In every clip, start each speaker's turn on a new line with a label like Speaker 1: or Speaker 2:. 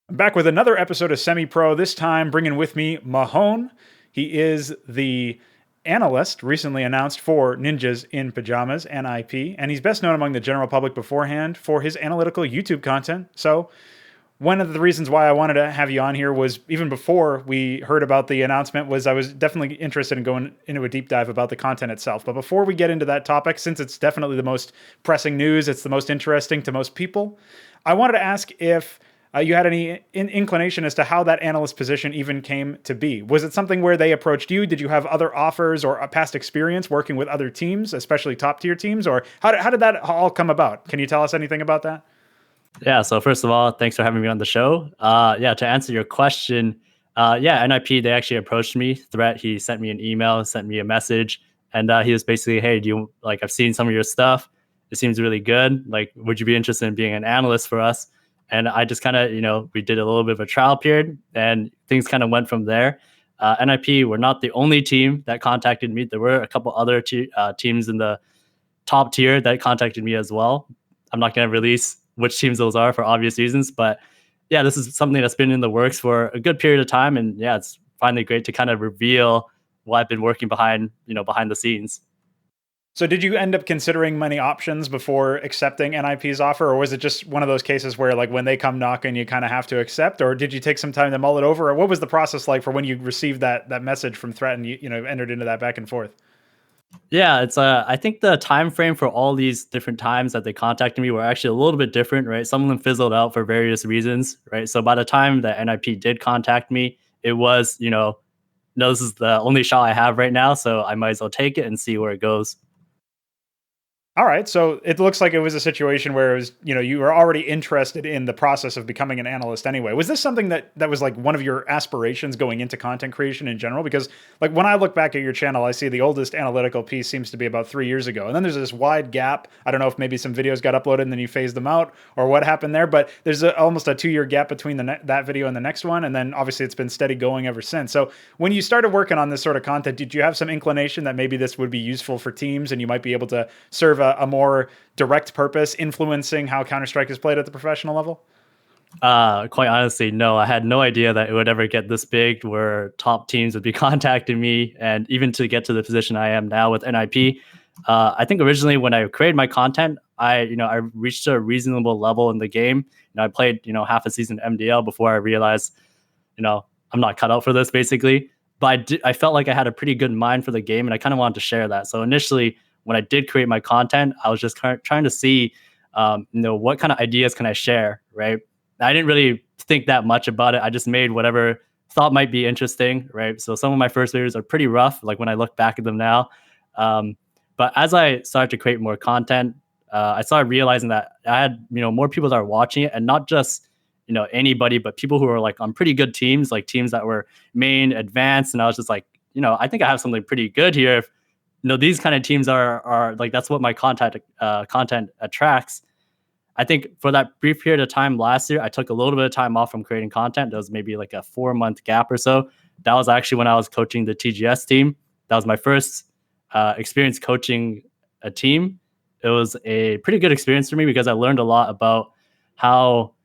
Speaker 1: I'm back with another episode of Semi-Pro, this time bringing with me Mahone. He is the analyst recently announced for Ninjas in Pyjamas, NiP, and he's best known among the general public beforehand for his analytical YouTube content. So, one of the reasons why I wanted to have you on here was even before we heard about the announcement was I was definitely interested in going into a deep dive about the content itself. But before we get into that topic, since it's definitely the most pressing news, it's the most interesting to most people, I wanted to ask if you had any inclination as to how that analyst position even came to be. Was it something where they approached you? Did you have other offers or a past experience working with other teams, especially top tier teams? Or how did that all come about? Can you tell us anything about that?
Speaker 2: Yeah, so first of all, thanks for having me on the show. Yeah, to answer your question, yeah, NIP, they actually approached me. Threat, he sent me an email, sent me a message, and he was basically, hey, do you like, I've seen some of your stuff. It seems really good. Like, would you be interested in being an analyst for us? And I just kind of, we did a little bit of a trial period and things kind of went from there. NIP were not the only team that contacted me. There were a couple other teams in the top tier that contacted me as well. I'm not going to release which teams those are for obvious reasons, but yeah, this is something that's been in the works for a good period of time, and yeah, it's finally great to kind of reveal what I've been working behind, behind the scenes.
Speaker 1: So did you end up considering many options before accepting NIP's offer, or was it just one of those cases where like when they come knocking, you kind of have to accept, or did you take some time to mull it over, or what was the process like for when you received that message from Threat and you entered into that back and forth?
Speaker 2: Yeah, it's I think the time frame for all these different times that they contacted me were actually a little bit different, right? Some of them fizzled out for various reasons, right? So by the time that NIP did contact me, it was, no, this is the only shot I have right now, so I might as well take it and see where it goes.
Speaker 1: All right, so it looks like it was a situation where it was, you were already interested in the process of becoming an analyst anyway. Was this something that was like one of your aspirations going into content creation in general? Because like when I look back at your channel, I see the oldest analytical piece seems to be about 3 years ago, and then there's this wide gap. I don't know if maybe some videos got uploaded and then you phased them out or what happened there, but there's almost a 2 year gap between that video and the next one, and then obviously it's been steady going ever since. So when you started working on this sort of content, did you have some inclination that maybe this would be useful for teams and you might be able to serve a more direct purpose, influencing how Counter-Strike is played at the professional level?
Speaker 2: Quite honestly, no. I had no idea that it would ever get this big, where top teams would be contacting me, and even to get to the position I am now with NIP. I think originally when I created my content, I reached a reasonable level in the game. I played half a season MDL before I realized I'm not cut out for this basically. But I felt like I had a pretty good mind for the game, and I kind of wanted to share that. So initially, when I did create my content, I was just kind of trying to see, what kind of ideas can I share, right? I didn't really think that much about it. I just made whatever thought might be interesting, right? So some of my first videos are pretty rough, like when I look back at them now. But as I started to create more content, I started realizing that I had more people that are watching it, and not just anybody, but people who are like on pretty good teams, like teams that were main, advanced. And I was just like, I think I have something pretty good here. If these kind of teams are like, that's what my content attracts. I think for that brief period of time last year, I took a little bit of time off from creating content. There was maybe like a 4-month gap or so. That was actually when I was coaching the TGS team. That was my first experience coaching a team. It was a pretty good experience for me because I learned a lot about how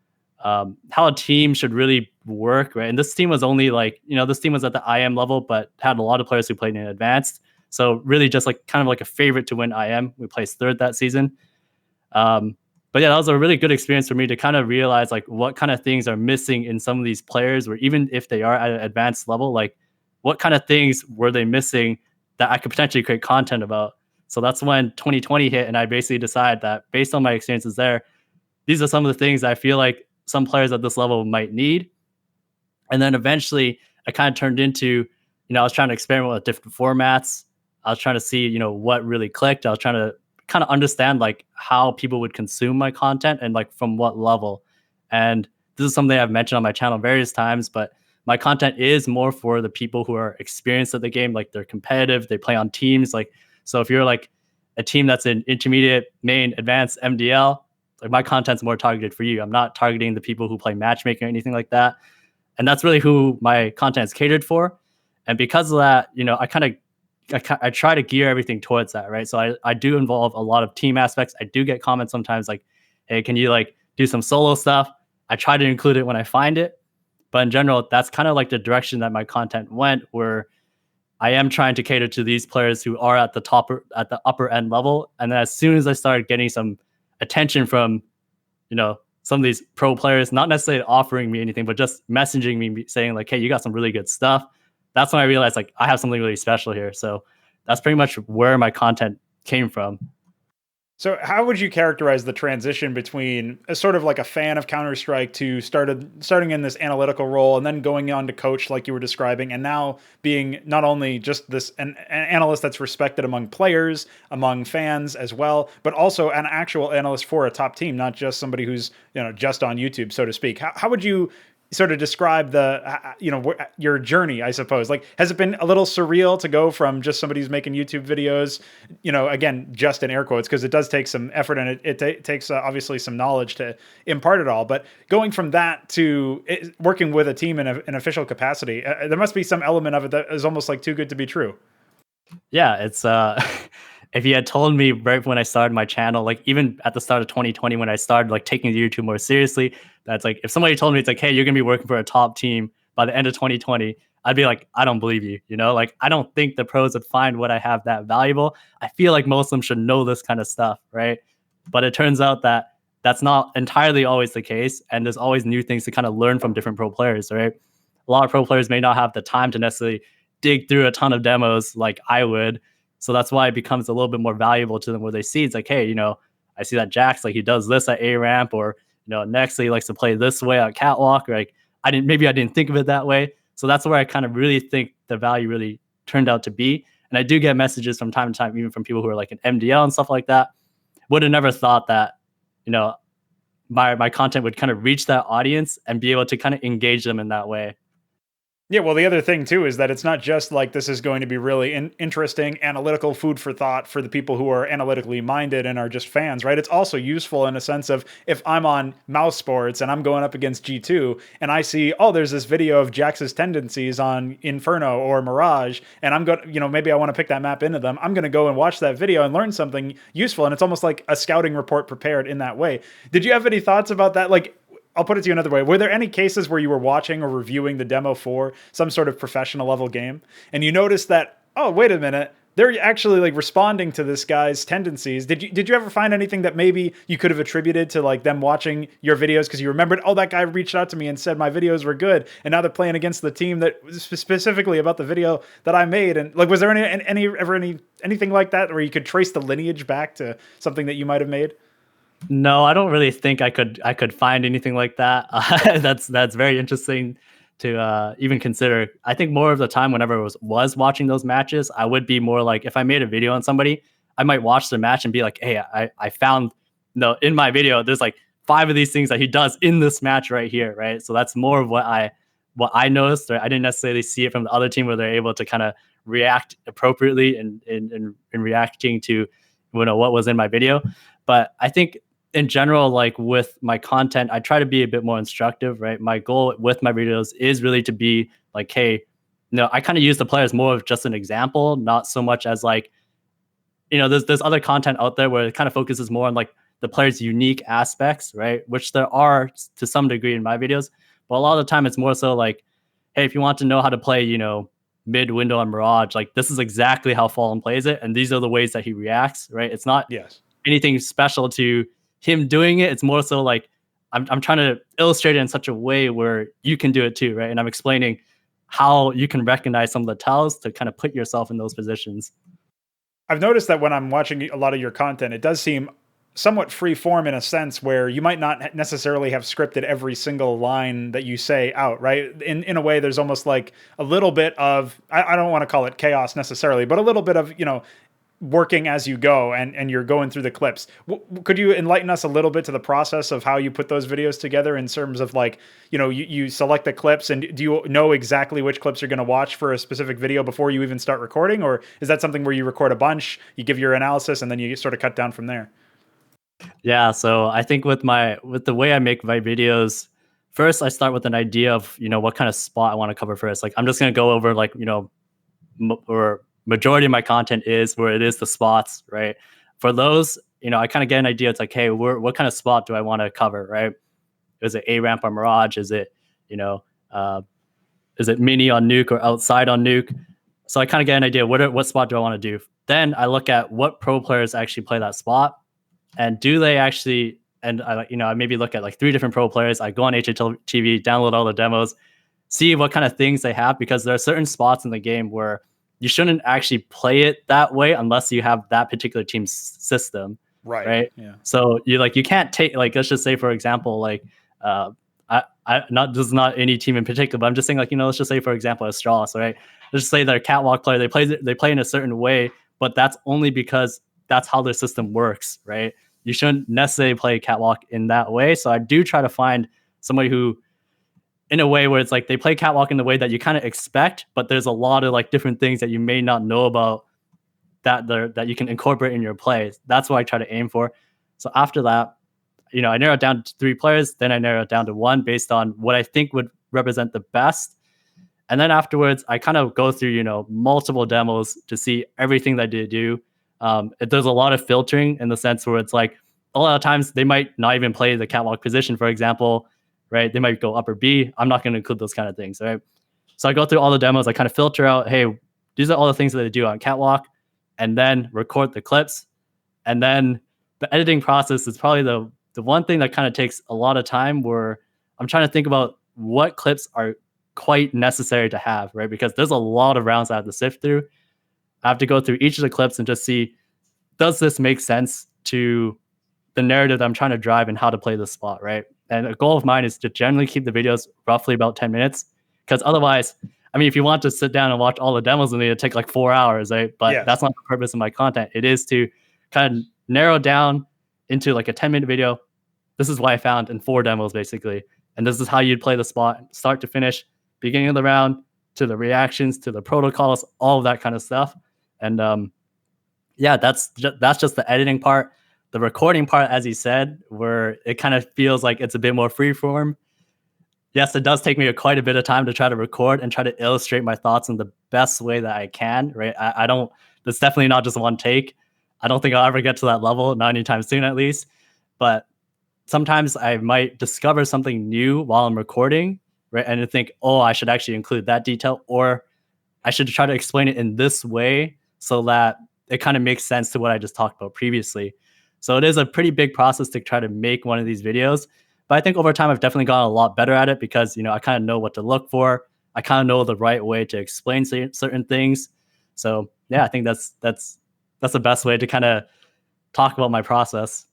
Speaker 2: a team should really work, right? And this team was only like, this team was at the IM level, but had a lot of players who played in advanced. So really just like kind of like a favorite to win IM. We placed third that season. But yeah, that was a really good experience for me to kind of realize like what kind of things are missing in some of these players, where even if they are at an advanced level, like what kind of things were they missing that I could potentially create content about. So that's when 2020 hit, and I basically decided that based on my experiences there, these are some of the things I feel like some players at this level might need. And then eventually I kind of turned into, I was trying to experiment with different formats. I was trying to see, what really clicked. I was trying to kind of understand like how people would consume my content and like from what level. And this is something I've mentioned on my channel various times, but my content is more for the people who are experienced at the game. Like they're competitive, they play on teams. Like, so if you're like a team that's in intermediate, main, advanced, MDL, like my content's more targeted for you. I'm not targeting the people who play matchmaking or anything like that. And that's really who my content is catered for. And because of that, I try to gear everything towards that, right? So I do involve a lot of team aspects. I do get comments sometimes like, hey, can you like do some solo stuff? I try to include it when I find it. But in general, that's kind of like the direction that my content went, where I am trying to cater to these players who are at the upper end level. And then as soon as I started getting some attention from, some of these pro players, not necessarily offering me anything, but just messaging me saying like, hey, you got some really good stuff. That's when I realized like I have something really special here. So that's pretty much where my content came from.
Speaker 1: So how would you characterize the transition between a sort of like a fan of Counter-Strike to starting in this analytical role and then going on to coach like you were describing, and now being not only just an analyst that's respected among players, among fans as well, but also an actual analyst for a top team, not just somebody who's just on YouTube, so to speak. How would you sort of describe your journey, I suppose? Like, has it been a little surreal to go from just somebody who's making YouTube videos, again, just in air quotes, because it does take some effort and it takes obviously some knowledge to impart it all, but going from that to working with a team in an official capacity, there must be some element of it that is almost like too good to be true.
Speaker 2: Yeah, it's if you had told me right when I started my channel, like even at the start of 2020 when I started like taking YouTube more seriously, that's like if somebody told me it's like, hey, you're gonna be working for a top team by the end of 2020, I'd be like, I don't believe you. Like I don't think the pros would find what I have that valuable. I feel like most of them should know this kind of stuff, right? But it turns out that that's not entirely always the case, and there's always new things to kind of learn from different pro players, right? A lot of pro players may not have the time to necessarily dig through a ton of demos like I would. So that's why it becomes a little bit more valuable to them, where they see it's like, hey, I see that Jax, like he does this at A ramp, or next he likes to play this way at catwalk. Or, like I didn't think of it that way. So that's where I kind of really think the value really turned out to be. And I do get messages from time to time, even from people who are like an MDL and stuff like that. Would have never thought that, my content would kind of reach that audience and be able to kind of engage them in that way.
Speaker 1: Yeah, well, the other thing too is that it's not just like this is going to be really interesting analytical food for thought for the people who are analytically minded and are just fans, right? It's also useful in a sense of if I'm on Mouse Sports and I'm going up against G2 and I see, oh, there's this video of Jax's tendencies on Inferno or Mirage, and I'm going, maybe I want to pick that map into them. I'm going to go and watch that video and learn something useful, and it's almost like a scouting report prepared in that way. Did you have any thoughts about that? Like, I'll put it to you another way. Were there any cases where you were watching or reviewing the demo for some sort of professional level game and you noticed that, oh, wait a minute, they're actually like responding to this guy's tendencies? Did you ever find anything that maybe you could have attributed to like them watching your videos because you remembered, oh, that guy reached out to me and said my videos were good, and now they're playing against the team that was specifically about the video that I made? And like, was there anything like that where you could trace the lineage back to something that you might have made?
Speaker 2: No, I don't really think I could find anything like that. That's very interesting to even consider. I think more of the time, whenever I was watching those matches, I would be more like, if I made a video on somebody, I might watch the match and be like, hey, I found in my video there's like 5 of these things that he does in this match right here, right? So that's more of what I noticed. Right? I didn't necessarily see it from the other team where they're able to kind of react appropriately in reacting to what was in my video. But I think in general, like with my content, I try to be a bit more instructive, right? My goal with my videos is really to be like, hey, I kind of use the players more of just an example, not so much as like, there's other content out there where it kind of focuses more on like the player's unique aspects, right? Which there are to some degree in my videos. But a lot of the time it's more so like, hey, if you want to know how to play, mid window on Mirage, like this is exactly how Fallen plays it. And these are the ways that he reacts, right? It's not anything special to him doing it. It's more so like I'm trying to illustrate it in such a way where you can do it too, right? And I'm explaining how you can recognize some of the tells to kind of put yourself in those positions.
Speaker 1: I've noticed that when I'm watching a lot of your content, it does seem somewhat free form in a sense where you might not necessarily have scripted every single line that you say out, right? In a way, there's almost like a little bit of, I don't want to call it chaos necessarily, but a little bit of, working as you go and you're going through the clips. Could you enlighten us a little bit to the process of how you put those videos together in terms of like, you select the clips, and do you know exactly which clips you're going to watch for a specific video before you even start recording? Or is that something where you record a bunch, you give your analysis, and then you sort of cut down from there?
Speaker 2: Yeah. So I think with the way I make my videos, first I start with an idea of, what kind of spot I want to cover first. Like I'm just going to go over like, or majority of my content is where it is the spots, right? For those, I kind of get an idea. It's like, hey, what kind of spot do I want to cover, right? Is it A ramp on Mirage? Is it, is it mini on Nuke or outside on Nuke? So I kind of get an idea, what spot do I want to do? Then I look at what pro players actually play that spot, and do they actually, and I maybe look at like 3 different pro players. I go on HHTV, download all the demos, see what kind of things they have, because there are certain spots in the game where you shouldn't actually play it that way unless you have that particular team's system. Right.
Speaker 1: Yeah.
Speaker 2: So you can't take, like, let's just say, for example, like, not just not any team in particular, but I'm just saying, like, let's just say, for example, Astralis, right? Let's just say they're a catwalk player. They play in a certain way, but that's only because that's how their system works, right? You shouldn't necessarily play catwalk in that way. So I do try to find somebody who, in a way where it's like they play catwalk in the way that you kind of expect, but there's a lot of like different things that you may not know about that you can incorporate in your play. That's what I try to aim for. So after that, I narrow it down to 3 players, then I narrow it down to 1 based on what I think would represent the best. And then afterwards, I kind of go through, multiple demos to see everything that they do. There's a lot of filtering in the sense where it's like a lot of times they might not even play the catwalk position, for example, right? They might go upper B. I'm not going to include those kind of things, right? So I go through all the demos. I kind of filter out, hey, these are all the things that they do on catwalk, and then record the clips. And then the editing process is probably the one thing that kind of takes a lot of time, where I'm trying to think about what clips are quite necessary to have, right? Because there's a lot of rounds I have to sift through. I have to go through each of the clips and just see, does this make sense to the narrative that I'm trying to drive and how to play this spot, right? And a goal of mine is to generally keep the videos roughly about 10 minutes, because otherwise, I mean, if you want to sit down and watch all the demos, then it'd take like 4 hours, right? But that's not the purpose of my content. It is to kind of narrow down into like a 10-minute video. This is what I found in 4 demos, basically. And this is how you'd play the spot, start to finish, beginning of the round, to the reactions, to the protocols, all of that kind of stuff. And that's just the editing part. The recording part, as you said, where it kind of feels like it's a bit more freeform. Yes, it does take me quite a bit of time to try to record and try to illustrate my thoughts in the best way that I can, right? I don't, it's definitely not just one take. I don't think I'll ever get to that level, not anytime soon at least. But sometimes I might discover something new while I'm recording, right? And I think, oh, I should actually include that detail, or I should try to explain it in this way so that it kind of makes sense to what I just talked about previously. So it is a pretty big process to try to make one of these videos. But I think over time, I've definitely gotten a lot better at it, because, I kind of know what to look for. I kind of know the right way to explain certain things. So yeah, I think that's the best way to kind of talk about my process.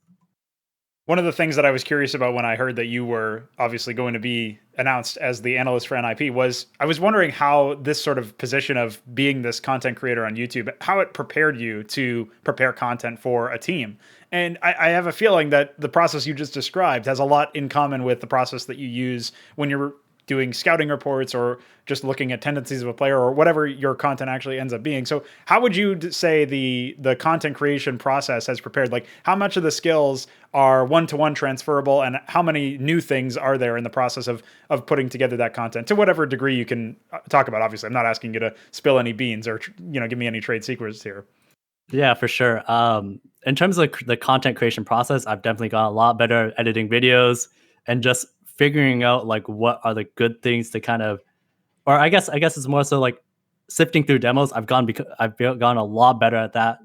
Speaker 1: One of the things that I was curious about when I heard that you were obviously going to be announced as the analyst for NiP was, I was wondering how this sort of position of being this content creator on YouTube, how it prepared you to prepare content for a team. And I have a feeling that the process you just described has a lot in common with the process that you use when you're doing scouting reports or just looking at tendencies of a player or whatever your content actually ends up being. So how would you say the content creation process has prepared? Like, how much of the skills are one-to-one transferable, and how many new things are there in the process of putting together that content to whatever degree you can talk about? Obviously, I'm not asking you to spill any beans or, give me any trade secrets here.
Speaker 2: Yeah, for sure. In terms of the content creation process, I've definitely gotten a lot better at editing videos and just figuring out like what are the good things to kind of, or I guess it's more so like sifting through demos. I've gone a lot better at that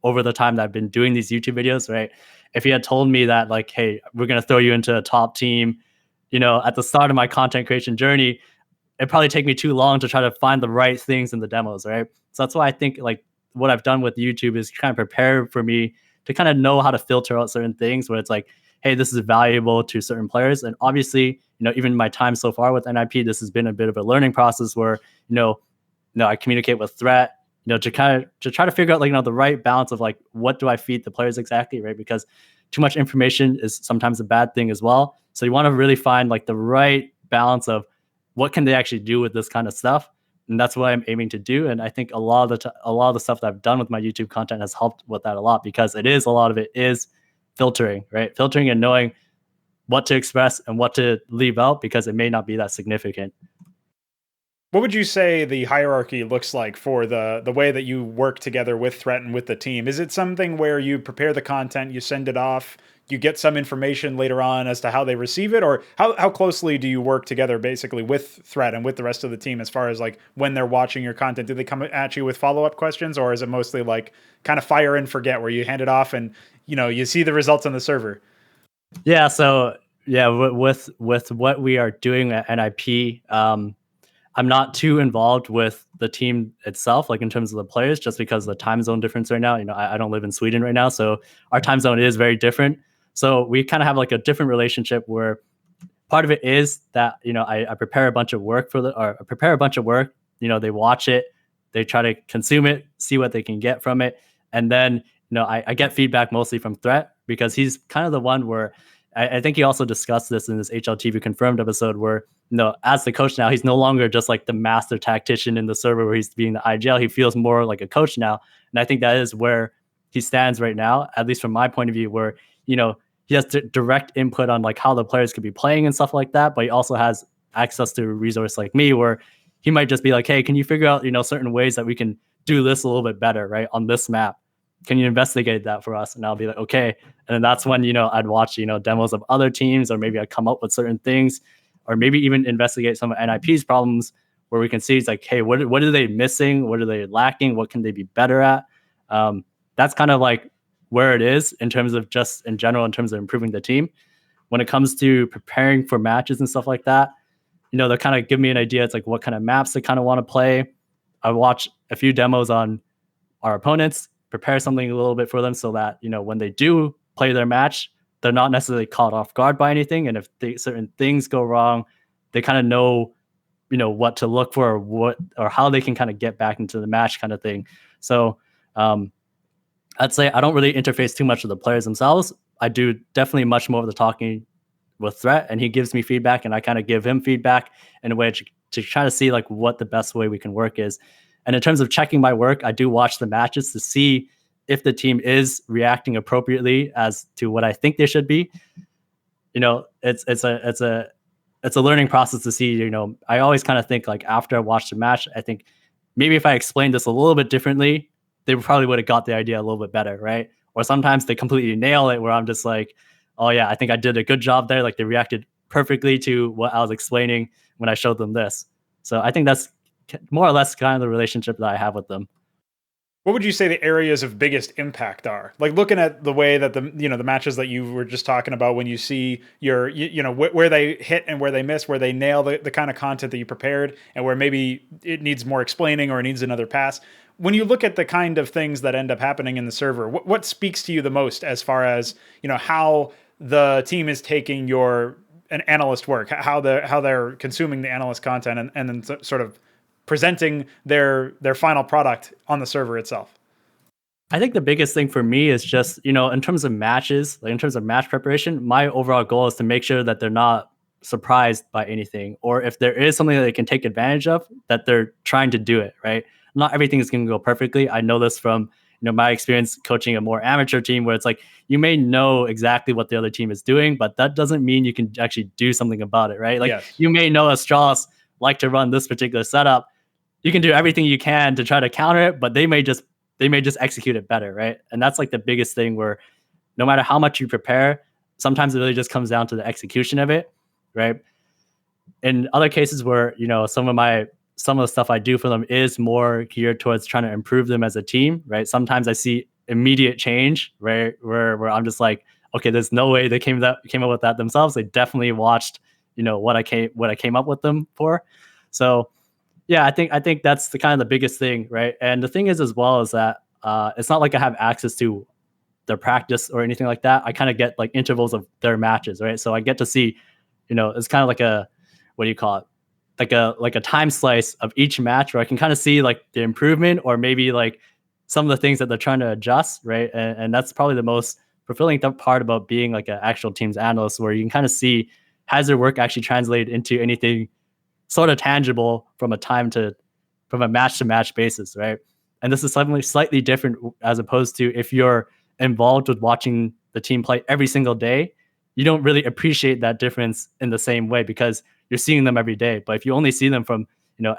Speaker 2: over the time that I've been doing these YouTube videos, right? If you had told me that, like, hey, we're going to throw you into a top team, at the start of my content creation journey, it'd probably take me too long to try to find the right things in the demos, right? So that's why I think like what I've done with YouTube is kind of prepare for me to kind of know how to filter out certain things where it's like, hey, this is valuable to certain players. And obviously, even my time so far with NiP, this has been a bit of a learning process where, I communicate with Threat, to try to figure out like, the right balance of like, what do I feed the players exactly, right? Because too much information is sometimes a bad thing as well. So you want to really find like the right balance of what can they actually do with this kind of stuff. And that's what I'm aiming to do. And I think a lot of the stuff that I've done with my YouTube content has helped with that a lot, because a lot of it is filtering, right? Filtering and knowing what to express and what to leave out, because it may not be that significant.
Speaker 1: What would you say the hierarchy looks like for the way that you work together with Threat and with the team? Is it something where you prepare the content, you send it off you get some information later on as to how they receive it, or how closely do you work together basically with Threat and with the rest of the team as far as like when they're watching your content? Do they come at you with follow-up questions, or is it mostly like kind of fire and forget where you hand it off and you see the results on the server?
Speaker 2: Yeah, so yeah, with what we are doing at NiP, I'm not too involved with the team itself, like in terms of the players, just because of the time zone difference right now. I don't live in Sweden right now, so our time zone is very different. So we kind of have like a different relationship where part of it is that I prepare a bunch of work or prepare a bunch of work. They watch it, they try to consume it, see what they can get from it, and then I get feedback mostly from Threat because he's kind of the one where I think he also discussed this in this HLTV Confirmed episode where as the coach now, he's no longer just like the master tactician in the server where he's being the IGL. He feels more like a coach now, and I think that is where he stands right now, at least from my point of view, where he has direct input on like how the players could be playing and stuff like that, but he also has access to a resource like me where he might just be like, hey, can you figure out certain ways that we can do this a little bit better, right, on this map? Can you investigate that for us? And I'll be like, okay. And then that's when I'd watch demos of other teams, or maybe I'd come up with certain things, or maybe even investigate some of NiP's problems where we can see it's like, hey, what are they missing? What are they lacking? What can they be better at? That's kind of like where it is in terms of just in general, in terms of improving the team. When it comes to preparing for matches and stuff like that, they'll kind of give me an idea. It's like what kind of maps they kind of want to play. I watch a few demos on our opponents, prepare something a little bit for them so that, when they do play their match, they're not necessarily caught off guard by anything. And if certain things go wrong, they kind of know, what to look for, or how they can kind of get back into the match kind of thing. So, I'd say I don't really interface too much with the players themselves. I do definitely much more of the talking with Threat, and he gives me feedback, and I kind of give him feedback in a way to try to see like what the best way we can work is. And in terms of checking my work, I do watch the matches to see if the team is reacting appropriately as to what I think they should be. It's a learning process to see. I always kind of think like after I watch the match, I think maybe if I explained this a little bit differently, they probably would have got the idea a little bit better, right? Or sometimes they completely nail it where I'm just like, oh yeah, I think I did a good job there. Like they reacted perfectly to what I was explaining when I showed them this. So I think that's more or less kind of the relationship that I have with them.
Speaker 1: What would you say the areas of biggest impact are? Like looking at the way that the matches that you were just talking about, when you see your where they hit and where they miss, where they nail the kind of content that you prepared, and where maybe it needs more explaining or it needs another pass. When you look at the kind of things that end up happening in the server, what speaks to you the most as far as how the team is taking an analyst work, how they're consuming the analyst content, and then sort of presenting their final product on the server itself?
Speaker 2: I think the biggest thing for me is just, in terms of matches, like in terms of match preparation, my overall goal is to make sure that they're not surprised by anything, or if there is something that they can take advantage of, that they're trying to do it, right? Not everything is going to go perfectly. I know this from, my experience coaching a more amateur team where it's like, you may know exactly what the other team is doing, but that doesn't mean you can actually do something about it, right? Like yes. You may know Astralis like to run this particular setup. You can do everything you can to try to counter it, but they may just execute it better, right? And that's like the biggest thing where no matter how much you prepare, sometimes it really just comes down to the execution of it, right? In other cases where, some of the stuff I do for them is more geared towards trying to improve them as a team, right? Sometimes I see immediate change, right? Where I'm just like, okay, there's no way they came up with that themselves. They definitely watched, what I came up with them for. So yeah, I think that's the kind of the biggest thing, right? And the thing is as well is that it's not like I have access to their practice or anything like that. I kind of get like intervals of their matches, right? So I get to see, it's kind of like a, what do you call it? Like a time slice of each match where I can kind of see like the improvement, or maybe like some of the things that they're trying to adjust, right? And that's probably the most fulfilling part about being like an actual team's analyst, where you can kind of see, has their work actually translated into anything sort of tangible from a match to match basis, right? And this is slightly different as opposed to if you're involved with watching the team play every single day, you don't really appreciate that difference in the same way because you're seeing them every day. But if you only see them from,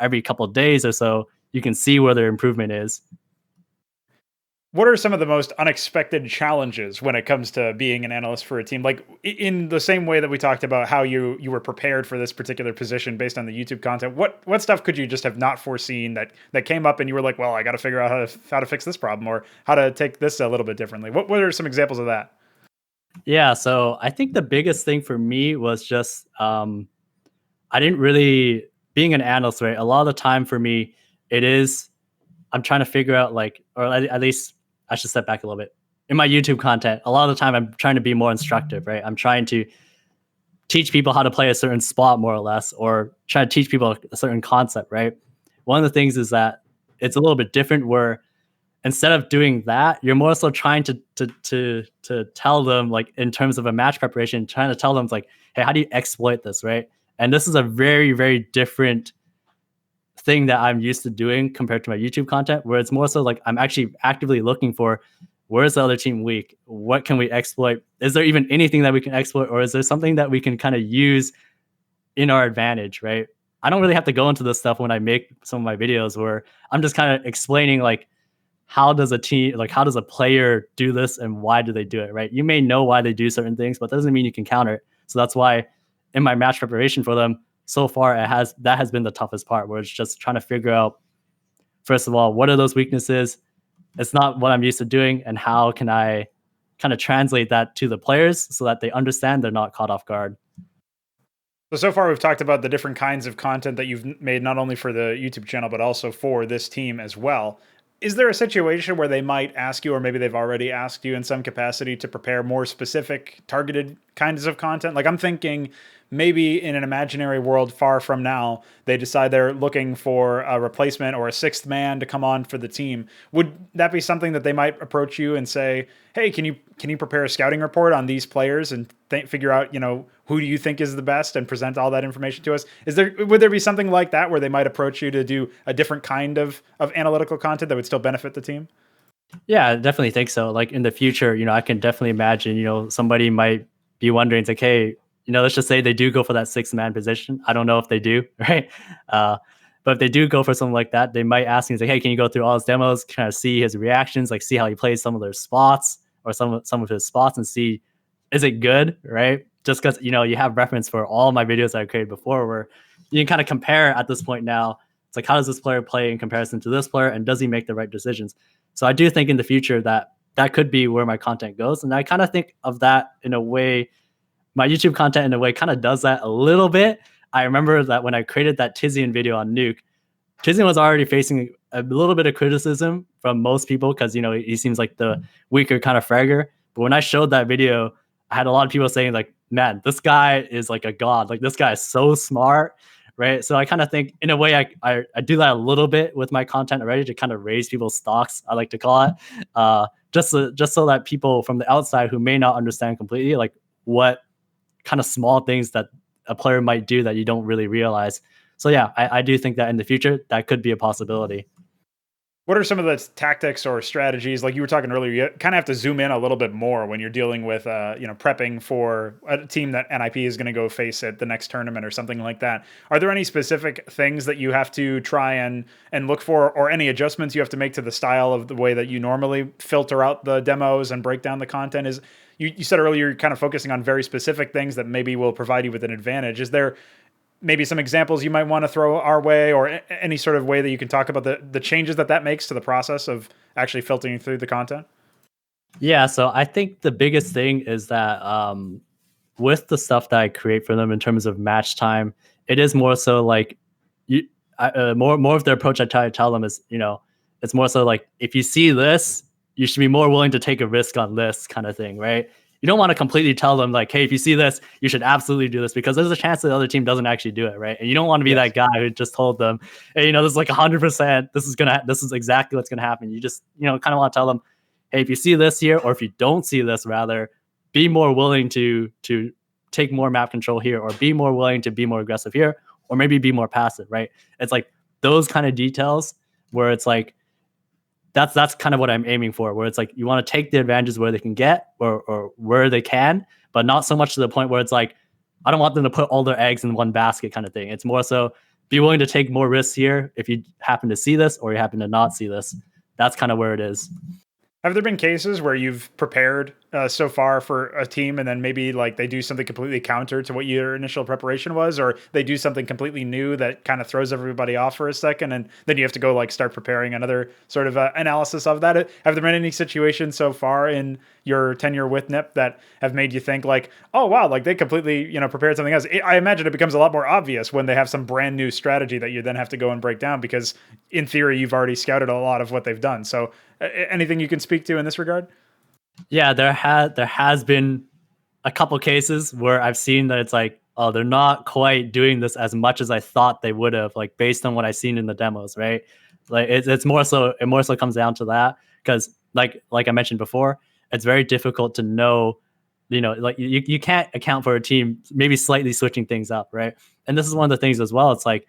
Speaker 2: every couple of days or so, you can see where their improvement is.
Speaker 1: what are some of the most unexpected challenges when it comes to being an analyst for a team? Like in the same way that we talked about how you were prepared for this particular position based on the YouTube content, what stuff could you just have not foreseen that came up and you were like, well, I got to figure out how to fix this problem or how to take this a little bit differently. What are some examples of that?
Speaker 2: Yeah, so I think the biggest thing for me was just I didn't really being an analyst, right? A lot of the time for me, it is I'm trying to figure out like, or at least I should step back a little bit. In my YouTube content, a lot of the time I'm trying to be more instructive, right? I'm trying to teach people how to play a certain spot more or less, or try to teach people a certain concept, right? One of the things is that it's a little bit different where instead of doing that, you're more so trying to tell them like in terms of a match preparation, trying to tell them like, hey, how do you exploit this, right? And this is a very, very different thing that I'm used to doing compared to my YouTube content, where it's more so like I'm actually actively looking for where's the other team weak? What can we exploit? Is there even anything that we can exploit, or is there something that we can kind of use in our advantage, right? I don't really have to go into this stuff when I make some of my videos where I'm just kind of explaining like how does a team, like how does a player do this and why do they do it, right? You may know why they do certain things, but that doesn't mean you can counter it. So that's why in my match preparation for them, so far that has been the toughest part, where it's just trying to figure out, first of all, what are those weaknesses? It's not what I'm used to doing, and how can I kind of translate that to the players so that they understand they're not caught off guard.
Speaker 1: So far we've talked about the different kinds of content that you've made, not only for the YouTube channel, but also for this team as well. Is there a situation where they might ask you, or maybe they've already asked you in some capacity, to prepare more specific targeted kinds of content? Like I'm thinking maybe in an imaginary world far from now, they decide they're looking for a replacement or a sixth man to come on for the team. Would that be something that they might approach you and say, hey, can you prepare a scouting report on these players and figure out, who do you think is the best and present all that information to us? Would there be something like that where they might approach you to do a different kind of analytical content that would still benefit the team?
Speaker 2: Yeah, I definitely think so. Like in the future, I can definitely imagine, somebody might be wondering, it's like, hey, let's just say they do go for that sixth man position. I don't know if they do, right? But if they do go for something like that, they might ask me, like, hey, can you go through all his demos, kind of see his reactions, like see how he plays some of their spots or some of his spots, and see, is it good, right? Just because you have reference for all my videos that I created before, where you can kind of compare at this point now. It's like, how does this player play in comparison to this player, and does he make the right decisions? So I do think in the future that could be where my content goes, and I kind of think of that in a way. My YouTube content in a way kind of does that a little bit. I remember that when I created that Tizian video on Nuke, Tizian was already facing a little bit of criticism from most people because, he seems like the weaker kind of fragger. But when I showed that video, I had a lot of people saying like, man, this guy is like a god. Like this guy is so smart, right? So I kind of think in a way I do that a little bit with my content already to kind of raise people's stocks, I like to call it. Just so that people from the outside who may not understand completely, like what kind of small things that a player might do that you don't really realize. So yeah, I do think that in the future that could be a possibility.
Speaker 1: What are some of the tactics or strategies? Like you were talking earlier, you kind of have to zoom in a little bit more when you're dealing with, prepping for a team that NiP is going to go face at the next tournament or something like that. Are there any specific things that you have to try and look for, or any adjustments you have to make to the style of the way that you normally filter out the demos and break down the content? Is you said earlier you're kind of focusing on very specific things that maybe will provide you with an advantage. Is there maybe some examples you might want to throw our way, or any sort of way that you can talk about the changes that makes to the process of actually filtering through the content?
Speaker 2: Yeah, so I think the biggest thing is that with the stuff that I create for them in terms of match time, it is more so like more of the approach I try to tell them is, it's more so like, if you see this, you should be more willing to take a risk on this kind of thing, right? You don't want to completely tell them like, hey, if you see this, you should absolutely do this, because there's a chance that the other team doesn't actually do it, right? And you don't want to be that guy who just told them, hey, this is like 100%, this is exactly what's gonna happen. You just, kind of want to tell them, hey, if you see this here, or if you don't see this, rather, be more willing to take more map control here, or be more willing to be more aggressive here, or maybe be more passive, right? It's like those kind of details where it's like, that's kind of what I'm aiming for, where it's like you want to take the advantages where they can get, or where they can, but not so much to the point where it's like, I don't want them to put all their eggs in one basket kind of thing. It's more so be willing to take more risks here if you happen to see this or you happen to not see this. That's kind of where it is.
Speaker 1: Have there been cases where you've prepared so far for a team and then maybe like they do something completely counter to what your initial preparation was, or they do something completely new that kind of throws everybody off for a second, and then you have to go like start preparing another sort of analysis of that? Have there been any situations so far in your tenure with NiP that have made you think like, oh wow, like they completely prepared something else? I imagine it becomes a lot more obvious when they have some brand new strategy that you then have to go and break down because in theory you've already scouted a lot of what they've done. So anything you can speak to in this regard?
Speaker 2: Yeah, there has been a couple cases where I've seen that it's like, oh, they're not quite doing this as much as I thought they would have, like based on what I've seen in the demos, right? Like it's more so it more so comes down to that because like I mentioned before, it's very difficult to know, like you can't account for a team maybe slightly switching things up, right? And this is one of the things as well. It's like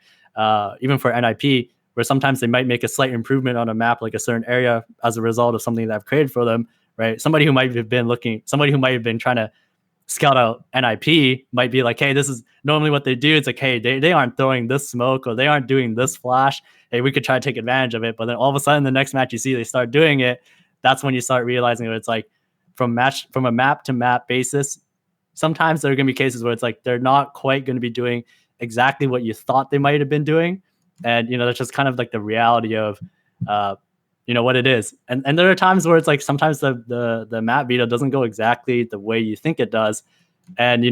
Speaker 2: even for NiP, where sometimes they might make a slight improvement on a map, like a certain area, as a result of something that I've created for them, right? Somebody who might have been trying to scout out NiP might be like, hey, this is normally what they do. It's like, hey, they aren't throwing this smoke or they aren't doing this flash. Hey, we could try to take advantage of it. But then all of a sudden, the next match you see they start doing it. That's when you start realizing that it's like from a map to map basis. Sometimes there are going to be cases where it's like they're not quite going to be doing exactly what you thought they might have been doing, and that's just kind of like the reality of what it is. And there are times where it's like sometimes the map veto doesn't go exactly the way you think it does. And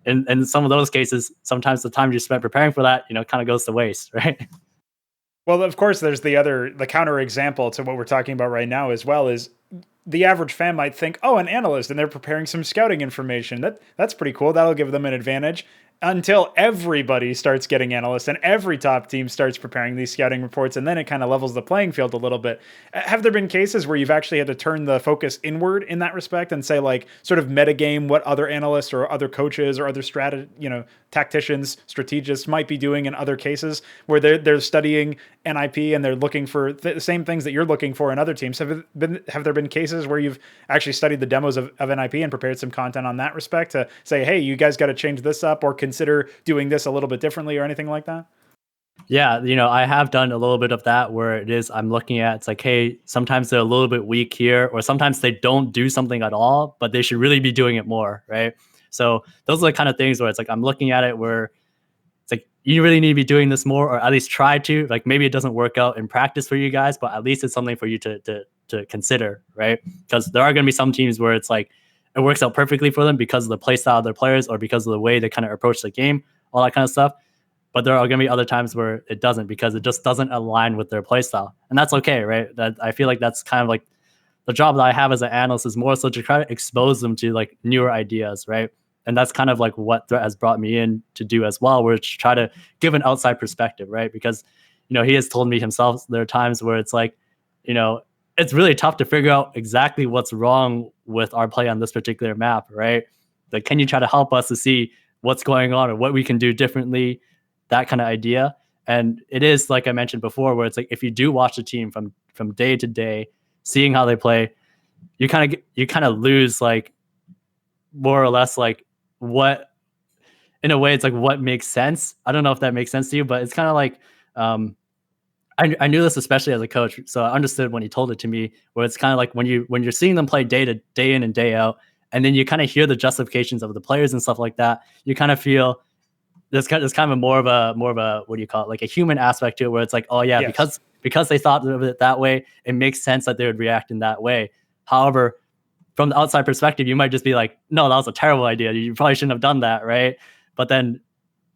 Speaker 2: in some of those cases, sometimes the time you spent preparing for that, kind of goes to waste, right?
Speaker 1: Well, of course, there's the counter example to what we're talking about right now as well is the average fan might think, oh, an analyst, and they're preparing some scouting information. That's pretty cool. That'll give them an advantage. Until everybody starts getting analysts and every top team starts preparing these scouting reports, and then it kind of levels the playing field a little bit. Have there been cases where you've actually had to turn the focus inward in that respect and say, like, sort of metagame what other analysts or other coaches or other tacticians, strategists might be doing in other cases where they're studying NiP and they're looking for the same things that you're looking for in other teams? Have there been cases where you've actually studied the demos of NiP and prepared some content on that respect to say, hey, you guys got to change this up or consider doing this a little bit differently or anything like that?
Speaker 2: Yeah, I have done a little bit of that where it is I'm looking at, it's like, hey, sometimes they're a little bit weak here, or sometimes they don't do something at all, but they should really be doing it more, right? So those are the kind of things where it's like I'm looking at it where it's like you really need to be doing this more, or at least try to. Like maybe it doesn't work out in practice for you guys, but at least it's something for you to consider, right? Because there are going to be some teams where it's like it works out perfectly for them because of the play style of their players or because of the way they kind of approach the game, all that kind of stuff. But there are going to be other times where it doesn't because it just doesn't align with their play style, and that's okay, right? That I feel like that's kind of like the job that I have as an analyst is more so to try to expose them to like newer ideas, right? And that's kind of like what Threat has brought me in to do as well, where to try to give an outside perspective, right? Because he has told me himself there are times where it's like, it's really tough to figure out exactly what's wrong with our play on this particular map, right? Like, can you try to help us to see what's going on or what we can do differently? That kind of idea. And it is like I mentioned before, where it's like if you do watch the team from day to day, seeing how they play, you kind of lose like more or less like what, in a way, it's like what makes sense. I don't know if that makes sense to you, but it's kind of like I knew this especially as a coach, so I understood when he told it to me. Where it's kind of like when you're seeing them play day in and day out, and then you kind of hear the justifications of the players and stuff like that. You kind of feel there's kind of a more of a what do you call it, like a human aspect to it, where it's like, oh yeah,
Speaker 1: Yes.
Speaker 2: because they thought of it that way, it makes sense that they would react in that way. However, from the outside perspective, you might just be like, no, that was a terrible idea. You probably shouldn't have done that, right? But then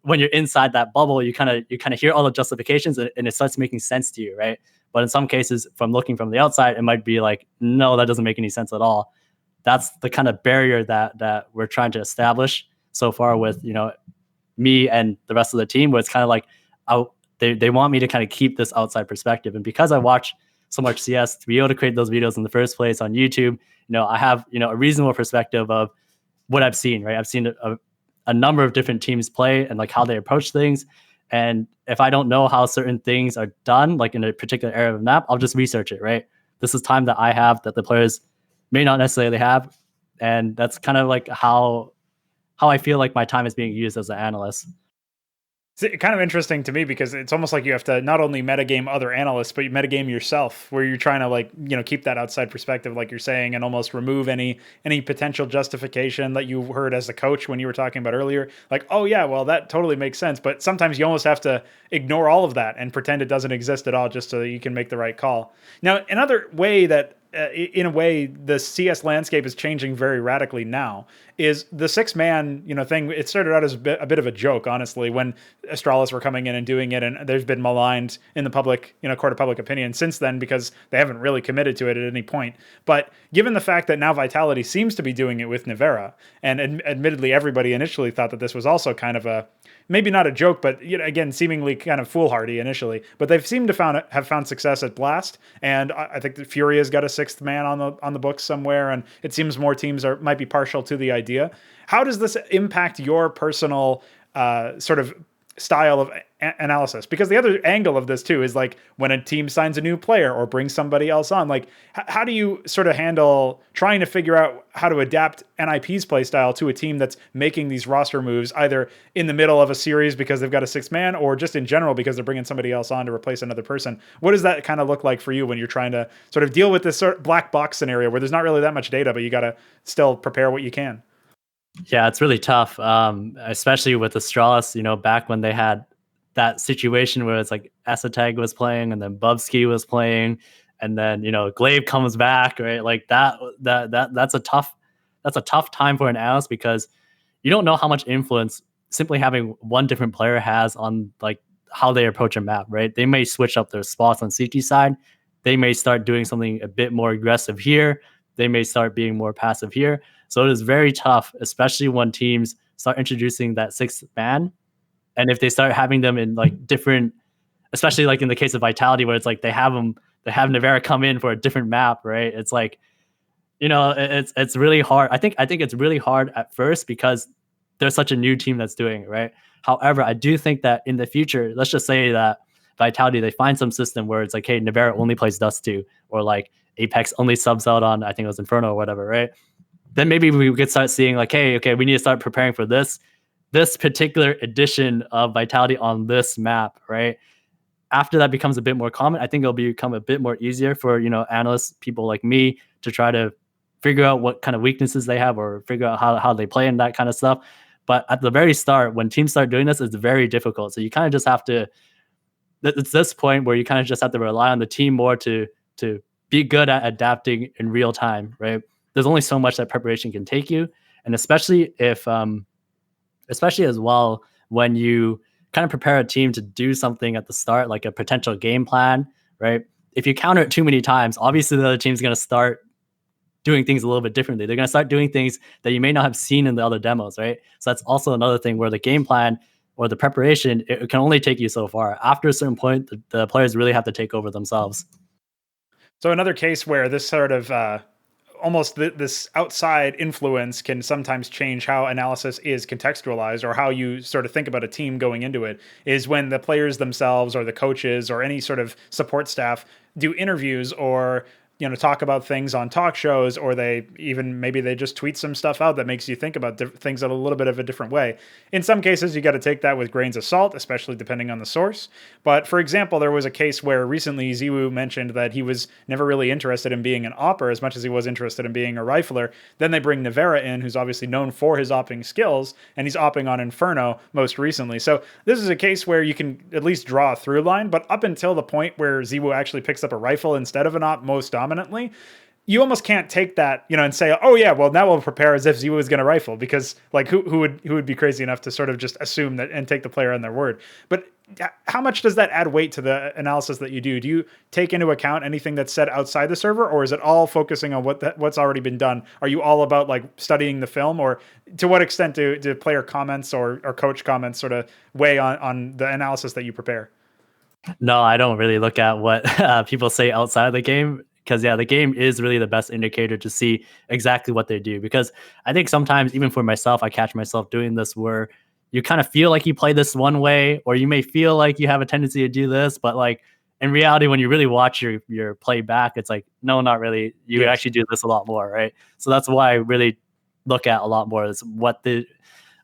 Speaker 2: when you're inside that bubble, you kind of hear all the justifications and it starts making sense to you, right? But in some cases, from looking from the outside, it might be like, no, that doesn't make any sense at all. That's the kind of barrier that we're trying to establish so far with me and the rest of the team, where it's kind of like they want me to kind of keep this outside perspective. And because I watch so much CS to be able to create those videos in the first place on YouTube, I have a reasonable perspective of what I've seen, right? I've seen a number of different teams play and like how they approach things. And if I don't know how certain things are done, like in a particular area of the map, I'll just research it, right? This is time that I have that the players may not necessarily have. And that's kind of like how I feel like my time is being used as an analyst.
Speaker 1: It's kind of interesting to me because it's almost like you have to not only metagame other analysts, but you metagame yourself, where you're trying to like keep that outside perspective, like you're saying, and almost remove any potential justification that you heard as a coach when you were talking about earlier. Like, oh yeah, well that totally makes sense, but sometimes you almost have to ignore all of that and pretend it doesn't exist at all, just so that you can make the right call. Now, another way that in a way, the CS landscape is changing very radically now. Is the 6-man, thing? It started out as a bit of a joke, honestly, when Astralis were coming in and doing it, and there's been maligned in the public, court of public opinion since then because they haven't really committed to it at any point. But given the fact that now Vitality seems to be doing it with Nivera, and admittedly, everybody initially thought that this was also kind of a maybe not a joke, but again, seemingly kind of foolhardy initially. But they've seemed to have found success at Blast, and I think that Fury has got a 6th man on the books somewhere, and it seems more teams might be partial to the idea. How does this impact your personal sort of style of analysis? Because the other angle of this too is like when a team signs a new player or brings somebody else on, like how do you sort of handle trying to figure out how to adapt NiP's play style to a team that's making these roster moves either in the middle of a series because they've got a 6th man, or just in general because they're bringing somebody else on to replace another person? What does that kind of look like for you when you're trying to sort of deal with this sort of black box scenario where there's not really that much data, but you got to still prepare what you can?
Speaker 2: Yeah, it's really tough, especially with Astralis, back when they had that situation where it's like Esateg was playing and then Bubsky was playing, and then, Glaive comes back, right? Like that's a tough time for an analyst because you don't know how much influence simply having one different player has on like how they approach a map, right? They may switch up their spots on CT side. They may start doing something a bit more aggressive here. They may start being more passive here. So it is very tough, especially when teams start introducing that 6th man. And if they start having them in like different, especially like in the case of Vitality, where it's like they have Nivera come in for a different map, right? It's like, it's really hard. I think it's really hard at first because there's such a new team that's doing it, right? However, I do think that in the future, let's just say that Vitality, they find some system where it's like, hey, Nivera only plays Dust 2, or like Apex only subs out on, I think it was Inferno or whatever, right? Then maybe we could start seeing like, hey, okay, we need to start preparing for this particular edition of Vitality on this map, right? After that becomes a bit more common, I think it'll become a bit more easier for, analysts, people like me, to try to figure out what kind of weaknesses they have or figure out how they play and that kind of stuff. But at the very start, when teams start doing this, it's very difficult. So you kind of just have to, it's this point where you kind of just have to rely on the team more to be good at adapting in real time, right? There's only so much that preparation can take you. And especially especially as well, when you kind of prepare a team to do something at the start, like a potential game plan, right? If you counter it too many times, obviously the other team's going to start doing things a little bit differently. They're going to start doing things that you may not have seen in the other demos, right? So that's also another thing where the game plan or the preparation, it can only take you so far. After a certain point, the players really have to take over themselves.
Speaker 1: So another case where this sort of almost this outside influence can sometimes change how analysis is contextualized or how you sort of think about a team going into it is when the players themselves or the coaches or any sort of support staff do interviews or talk about things on talk shows, or maybe they just tweet some stuff out that makes you think about things in a little bit of a different way. In some cases, you got to take that with grains of salt, especially depending on the source. But for example, there was a case where recently Ziwu mentioned that he was never really interested in being an opper as much as he was interested in being a rifler. Then they bring Nivera in, who's obviously known for his opping skills, and he's opping on Inferno most recently. So this is a case where you can at least draw a through line, but up until the point where Ziwu actually picks up a rifle instead of an op most dominantly, you almost can't take that, and say, oh yeah, well now we'll prepare as if Ziwu is going to rifle, because like who would be crazy enough to sort of just assume that and take the player on their word. But how much does that add weight to the analysis that you do? Do you take into account anything that's said outside the server, or is it all focusing on what's already been done? Are you all about like studying the film, or to what extent do player comments or coach comments sort of weigh on the analysis that you prepare?
Speaker 2: No, I don't really look at what people say outside of the game, because the game is really the best indicator to see exactly what they do. Because I think sometimes, even for myself, I catch myself doing this where you kind of feel like you play this one way, or you may feel like you have a tendency to do this, but like in reality, when you really watch your play back, it's like, no, not really. You actually do this a lot more, right? So that's why I really look at a lot more is what the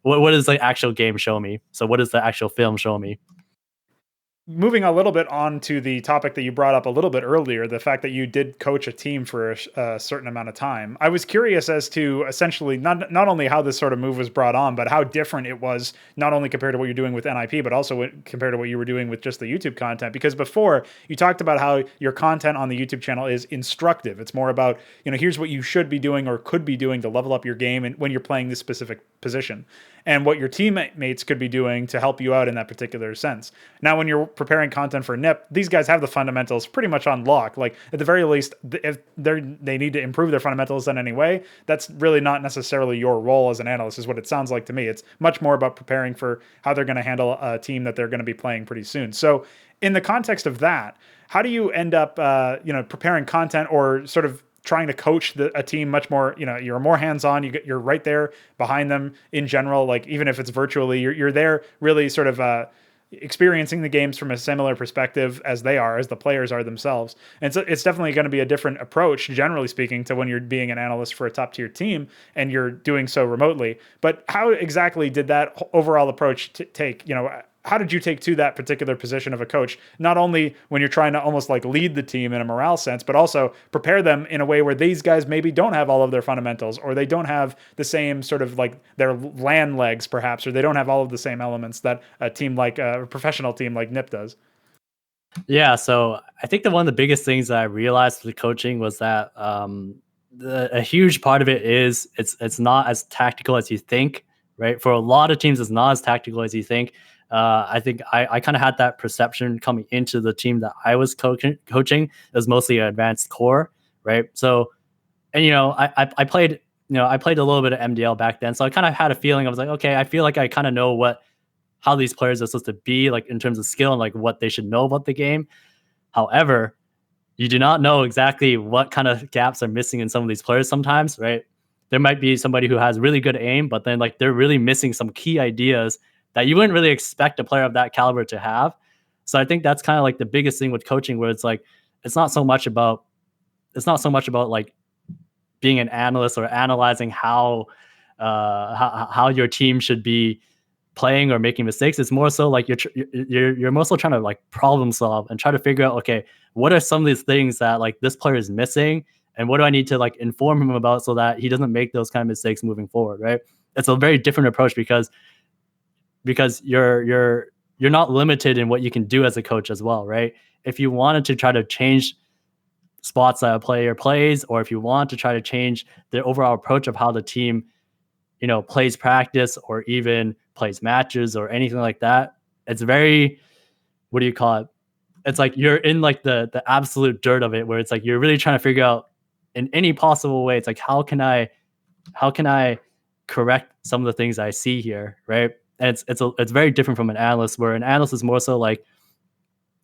Speaker 2: what does the actual game show me? So what does the actual film show me?
Speaker 1: Moving a little bit on to the topic that you brought up a little bit earlier, the fact that you did coach a team for a certain amount of time. I was curious as to essentially not only how this sort of move was brought on, but how different it was, not only compared to what you're doing with NiP, but also compared to what you were doing with just the YouTube content. Because before, you talked about how your content on the YouTube channel is instructive. It's more about, here's what you should be doing or could be doing to level up your game and when you're playing this specific position, and what your teammates could be doing to help you out in that particular sense. Now, when you're preparing content for NiP, these guys have the fundamentals pretty much on lock. Like, at the very least, if they need to improve their fundamentals in any way, that's really not necessarily your role as an analyst, is what it sounds like to me. It's much more about preparing for how they're going to handle a team that they're going to be playing pretty soon. So in the context of that, how do you end up preparing content or sort of trying to coach a team much more? You're more hands-on, you're right there behind them in general, like even if it's virtually, you're there really sort of experiencing the games from a similar perspective as the players are themselves. And so it's definitely going to be a different approach, generally speaking, to when you're being an analyst for a top tier team and you're doing so remotely. But how exactly did that overall approach take? How did you take to that particular position of a coach, not only when you're trying to almost like lead the team in a morale sense, but also prepare them in a way where these guys maybe don't have all of their fundamentals, or they don't have the same sort of like their land legs perhaps, or they don't have all of the same elements that a team like a professional team like NiP does?
Speaker 2: Yeah, so I think that one of the biggest things that I realized with coaching was that a huge part of it is it's not as tactical as you think, right? For a lot of teams, it's not as tactical as you think. I think I kind of had that perception coming into the team that I was coaching. It was mostly an advanced core, right? So, and I played, I played a little bit of MDL back then, so I kind of had a feeling. I was like, okay, I feel like I kind of know how these players are supposed to be, like in terms of skill and like what they should know about the game. However, you do not know exactly what kind of gaps are missing in some of these players sometimes, right? There might be somebody who has really good aim, but then like they're really missing some key ideas that you wouldn't really expect a player of that caliber to have. So I think that's kind of like the biggest thing with coaching, where it's like it's not so much about like being an analyst or analyzing how your team should be playing or making mistakes. It's more so like you're more so trying to like problem solve and try to figure out, okay, what are some of these things that like this player is missing, and what do I need to like inform him about so that he doesn't make those kind of mistakes moving forward, right? It's a very different approach because you're not limited in what you can do as a coach as well, right? If you wanted to try to change spots that a player plays, or if you want to try to change the overall approach of how the team plays practice or even plays matches or anything like that, it's very, what do you call it? It's like you're in like the absolute dirt of it, where it's like you're really trying to figure out in any possible way. It's like how can I correct some of the things I see here, right? And it's very different from an analyst, where an analyst is more so like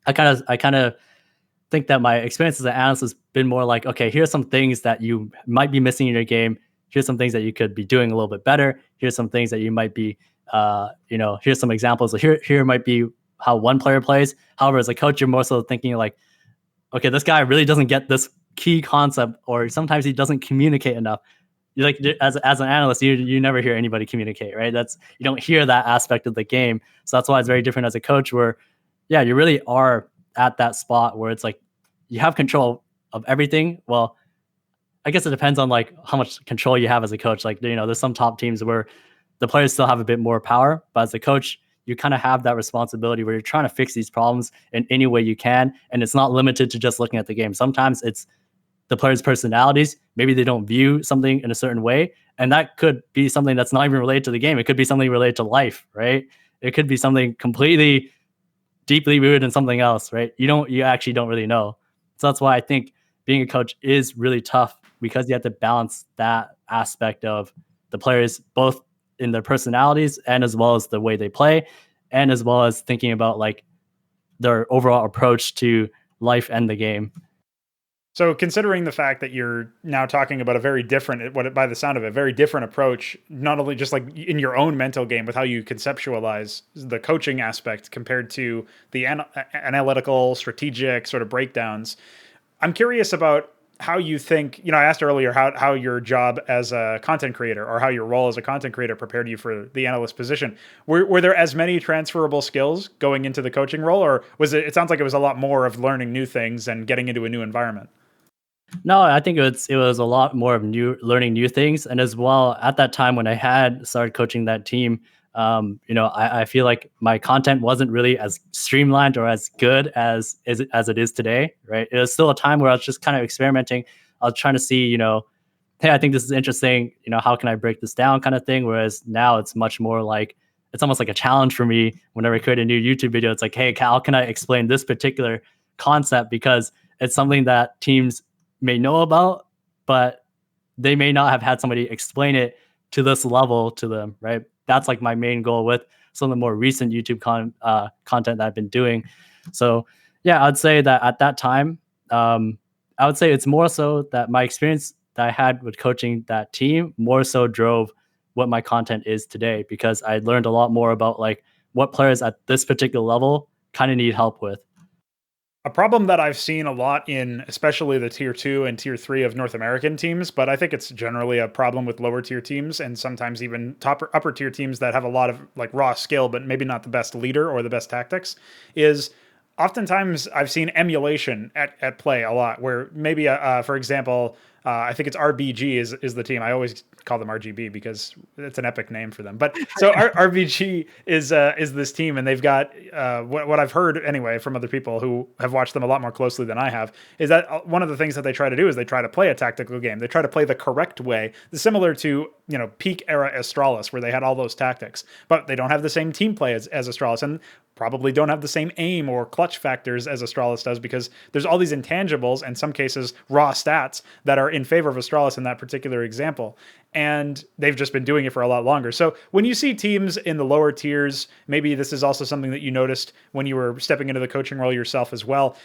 Speaker 2: I kind of think that my experience as an analyst has been more like, okay, here's some things that you might be missing in your game. Here's some things that you could be doing a little bit better. Here's some things that you might be, here's some examples. Here might be how one player plays. However, as a coach, you're more so thinking like, okay, this guy really doesn't get this key concept, or sometimes he doesn't communicate enough. You like as an analyst, you never hear anybody communicate, right? You don't hear that aspect of the game. So that's why it's very different as a coach, where yeah, you really are at that spot where it's like you have control of everything. Well, I guess it depends on like how much control you have as a coach. Like, there's some top teams where the players still have a bit more power, but as a coach, you kind of have that responsibility where you're trying to fix these problems in any way you can. And it's not limited to just looking at the game. Sometimes it's the players' personalities. Maybe they don't view something in a certain way. And that could be something that's not even related to the game. It could be something related to life, right? It could be something completely deeply rooted in something else, right? You actually don't really know. So that's why I think being a coach is really tough, because you have to balance that aspect of the players, both in their personalities and as well as the way they play, and as well as thinking about like their overall approach to life and the game.
Speaker 1: So considering the fact that you're now talking about a very different, by the sound of it, very different approach, not only just like in your own mental game with how you conceptualize the coaching aspect compared to the analytical, strategic sort of breakdowns, I'm curious about how you think, I asked earlier how your job as a content creator or how your role as a content creator prepared you for the analyst position. Were there as many transferable skills going into the coaching role, or was it sounds like it was a lot more of learning new things and getting into a new environment?
Speaker 2: No, I think it was a lot more of learning new things, and as well at that time when I had started coaching that team, I feel like my content wasn't really as streamlined or as good as it is today. Right, it was still a time where I was just kind of experimenting. I was trying to see, hey, I think this is interesting. How can I break this down, kind of thing. Whereas now it's much more like it's almost like a challenge for me whenever I create a new YouTube video. It's like, hey, how can I explain this particular concept because it's something that teams may know about, but they may not have had somebody explain it to this level to them, right? That's like my main goal with some of the more recent YouTube content that I've been doing. So yeah, I'd say that at that time, I would say it's more so that my experience that I had with coaching that team more so drove what my content is today, because I learned a lot more about like what players at this particular level kind of need help with.
Speaker 1: A problem that I've seen a lot in especially the tier 2 and tier 3 of North American teams, but I think it's generally a problem with lower tier teams and sometimes even upper tier teams that have a lot of like raw skill but maybe not the best leader or the best tactics, is oftentimes I've seen emulation at play a lot, where maybe for example, I think it's RBG is the team. I always call them RGB because it's an epic name for them. But so RBG is this team, and they've got what I've heard anyway from other people who have watched them a lot more closely than I have, is that one of the things that they try to do is they try to play a tactical game. They try to play the correct way, similar to peak era Astralis, where they had all those tactics, but they don't have the same team play as Astralis, and probably don't have the same aim or clutch factors as Astralis does, because there's all these intangibles, in some cases raw stats, that are in favor of Astralis in that particular example. And they've just been doing it for a lot longer. So when you see teams in the lower tiers, maybe this is also something that you noticed when you were stepping into the coaching role yourself as well.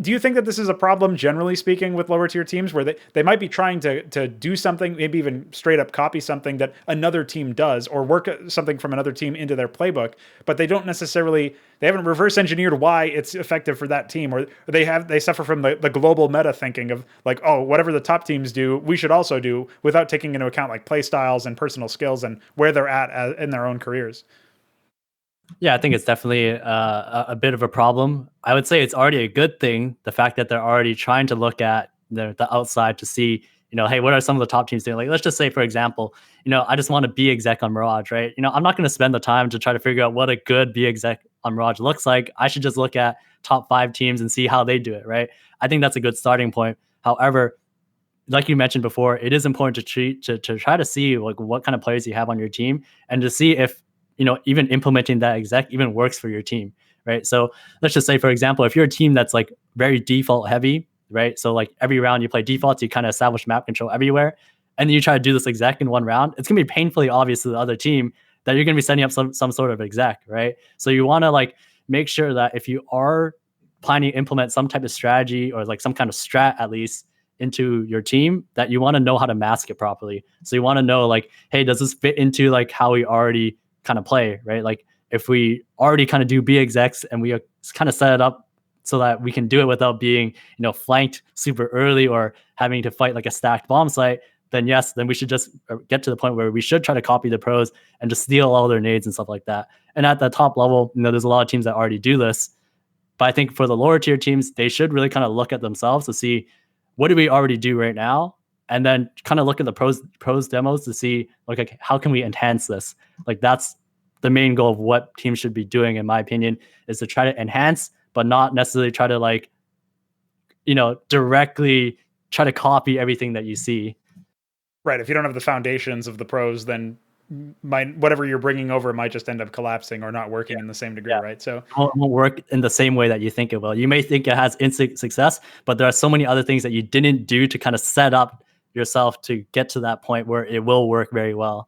Speaker 1: Do you think that this is a problem, generally speaking, with lower tier teams, where they might be trying to do something, maybe even straight up copy something that another team does, or work something from another team into their playbook, but they don't necessarily, they haven't reverse engineered why it's effective for that team, or they suffer from the global meta thinking of like, oh, whatever the top teams do, we should also do, without taking into account like play styles and personal skills and where they're at in their own careers?
Speaker 2: Yeah, I think it's definitely a bit of a problem. I would say it's already a good thing, the fact that they're already trying to look at the outside to see, hey, what are some of the top teams doing? Like, let's just say, for example, I just want to be exec on Mirage, right? I'm not going to spend the time to try to figure out what a good be exec on Mirage looks like. I should just look at top 5 teams and see how they do it, right? I think that's a good starting point. However, like you mentioned before, it is important to try to see like what kind of players you have on your team, and to see if even implementing that exec even works for your team, right? So let's just say, for example, if you're a team that's like very default heavy, right? So like every round you play defaults, you kind of establish map control everywhere, and then you try to do this exec in one round, it's gonna be painfully obvious to the other team that you're gonna be setting up some sort of exec, right? So you want to like make sure that if you are planning to implement some type of strategy, or like some kind of strat at least, into your team, that you want to know how to mask it properly. So you want to know like, hey, does this fit into like how we already kind of play, right? Like if we already kind of do B execs and we kind of set it up so that we can do it without being, flanked super early or having to fight like a stacked bomb site, then yes, then we should just get to the point where we should try to copy the pros and just steal all their nades and stuff like that. And at the top level, there's a lot of teams that already do this. But I think for the lower tier teams, they should really kind of look at themselves to see, what do we already do right now? And then kind of look at the pros demos to see like how can we enhance this? Like that's the main goal of what teams should be doing, in my opinion, is to try to enhance, but not necessarily try to like, directly try to copy everything that you see.
Speaker 1: Right. If you don't have the foundations of the pros, then whatever you're bringing over might just end up collapsing or not working in the same degree, right? So
Speaker 2: It won't work in the same way that you think it will. You may think it has instant success, but there are so many other things that you didn't do to kind of set up yourself to get to that point where it will work very well.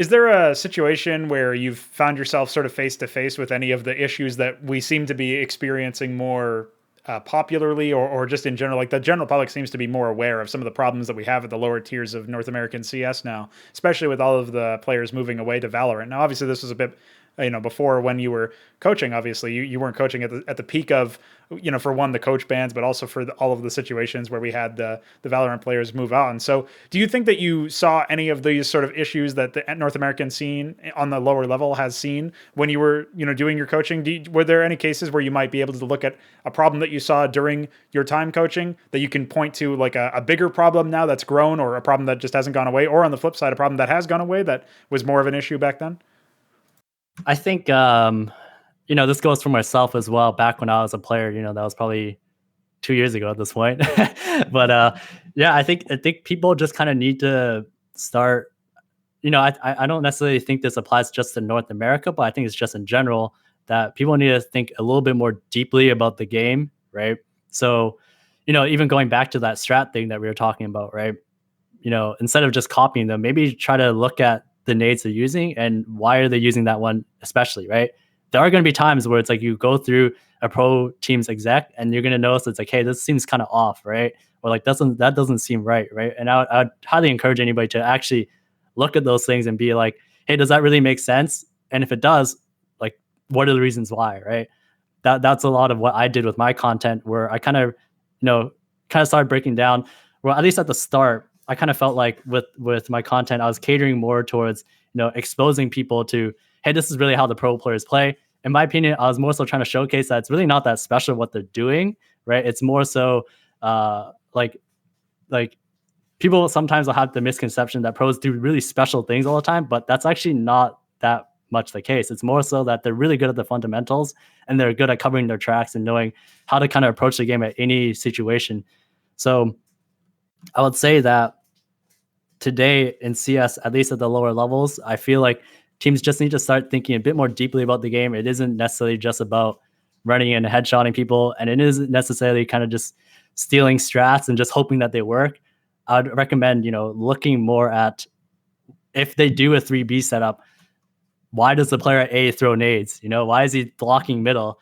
Speaker 1: is there a situation where you've found yourself sort of face to face with any of the issues that we seem to be experiencing more popularly, or just in general? Like the general public seems to be more aware of some of the problems that we have at the lower tiers of North American CS now, especially with all of the players moving away to Valorant. Now, obviously, this was a bit before when you were coaching. Obviously, you weren't coaching at the peak of, for one, the coach bans, but also for all of the situations where we had the Valorant players move on. So do you think that you saw any of these sort of issues that the North American scene on the lower level has seen when you were, doing your coaching? Were there any cases where you might be able to look at a problem that you saw during your time coaching that you can point to, like a bigger problem now that's grown, or a problem that just hasn't gone away, or on the flip side, a problem that has gone away that was more of an issue back then?
Speaker 2: I think this goes for myself as well. Back when I was a player, that was probably 2 years ago at this point. But yeah, I think people just kind of need to start. I don't necessarily think this applies just to North America, but I think it's just in general that people need to think a little bit more deeply about the game, right? So, even going back to that strat thing that we were talking about, right? Instead of just copying them, maybe try to look at the nades they're using and why are they using that one especially, right? There are going to be times where it's like you go through a pro team's exec and you're going to notice it's like, hey, this seems kind of off, right? Or like that doesn't seem right, right? And I would highly encourage anybody to actually look at those things and be like, hey, does that really make sense? And if it does, like, what are the reasons why, right? That's a lot of what I did with my content, where I kind of, started breaking down. Well, at least at the start, I kind of felt like with my content, I was catering more towards, exposing people to, hey, this is really how the pro players play. In my opinion, I was more so trying to showcase that it's really not that special what they're doing, right? It's more so like people sometimes will have the misconception that pros do really special things all the time, but that's actually not that much the case. It's more so that they're really good at the fundamentals and they're good at covering their tracks and knowing how to kind of approach the game at any situation. So I would say that today in CS, at least at the lower levels, I feel like teams just need to start thinking a bit more deeply about the game. It isn't necessarily just about running and headshotting people, and it isn't necessarily kind of just stealing strats and just hoping that they work. I'd recommend, looking more at, if they do a 3B setup, why does the player at A throw nades? Why is he blocking middle?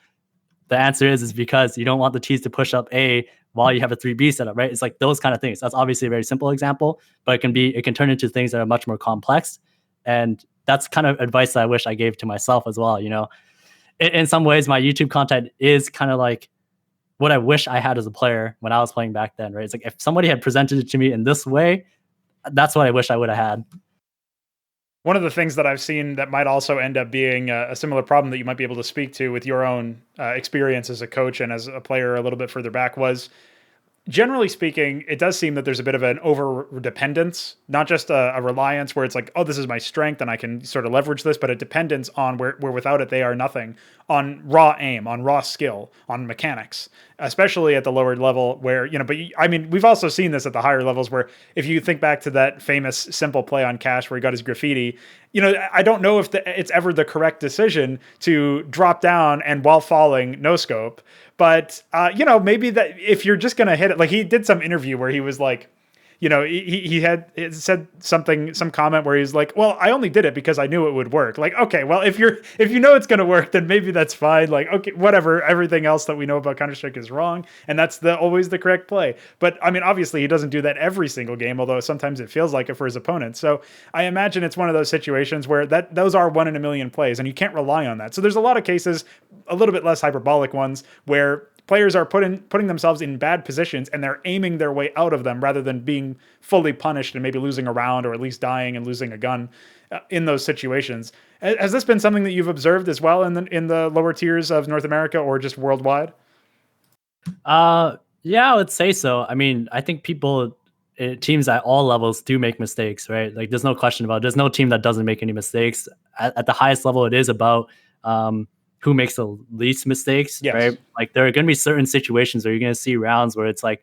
Speaker 2: The answer is because you don't want the T's to push up A while you have a 3B setup, right? It's like those kind of things. That's obviously a very simple example, but it can turn into things that are much more complex. And that's kind of advice that I wish I gave to myself as well. In some ways, my YouTube content is kind of like what I wish I had as a player when I was playing back then, right? It's like if somebody had presented it to me in this way, that's what I wish I would have had.
Speaker 1: One of the things that I've seen that might also end up being a similar problem that you might be able to speak to with your own experience as a coach and as a player a little bit further back was, generally speaking, it does seem that there's a bit of an over dependence, not just a reliance where it's like, oh, this is my strength and I can sort of leverage this, but a dependence on where without it, they are nothing, on raw aim, on raw skill, on mechanics, especially at the lower level where, but I mean, we've also seen this at the higher levels where if you think back to that famous simple play on Cash where he got his graffiti, I don't know if it's ever the correct decision to drop down and while falling, no scope. But, maybe that if you're just going to hit it, like he did some interview where he was like, he had said some comment where he's like, well, I only did it because I knew it would work. Like, okay, well, if you know it's going to work, then maybe that's fine. Like, okay, whatever. Everything else that we know about Counter-Strike is wrong. And that's always the correct play. But I mean, obviously he doesn't do that every single game, although sometimes it feels like it for his opponents. So I imagine it's one of those situations where those are 1 in a million plays and you can't rely on that. So there's a lot of cases, a little bit less hyperbolic ones, where players are putting themselves in bad positions and they're aiming their way out of them rather than being fully punished and maybe losing a round or at least dying and losing a gun in those situations. Has this been something that you've observed as well in the lower tiers of North America or just worldwide?
Speaker 2: Yeah, I would say so. I mean, I think teams at all levels do make mistakes, right? Like there's no question about it. There's no team that doesn't make any mistakes. At the highest level, it is about who makes the least mistakes,
Speaker 1: Yes.
Speaker 2: right? Like there are going to be certain situations where you're going to see rounds where it's like,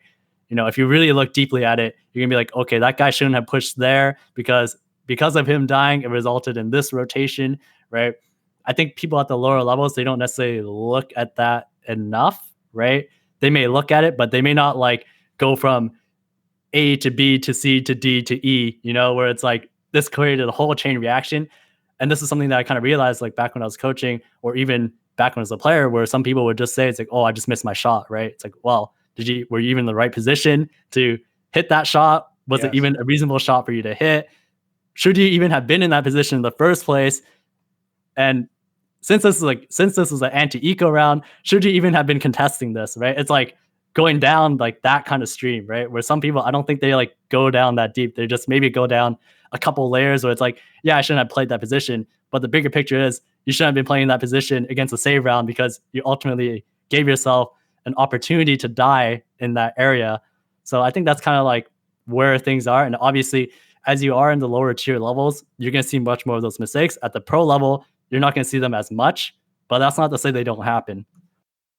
Speaker 2: if you really look deeply at it, you're going to be like, okay, that guy shouldn't have pushed there because of him dying, it resulted in this rotation, right? I think people at the lower levels, they don't necessarily look at that enough, right? They may look at it, but they may not like go from A to B to C to D to E, where it's like this created a whole chain reaction. And this is something that I kind of realized like back when I was coaching or even back when I was a player, where some people would just say, it's like, oh, I just missed my shot, right? It's like, well, were you even in the right position to hit that shot? Was it even a reasonable shot for you to hit? Should you even have been in that position in the first place? And since this is an anti-eco round, should you even have been contesting this, right? It's like going down like that kind of stream, right? Where some people, I don't think they like go down that deep. They just maybe go down a couple layers where it's like, yeah, I shouldn't have played that position. But the bigger picture is you shouldn't have been playing that position against a save round because you ultimately gave yourself an opportunity to die in that area. So I think that's kind of like where things are. And obviously, as you are in the lower tier levels, you're going to see much more of those mistakes. At the pro level, you're not going to see them as much, but that's not to say they don't happen.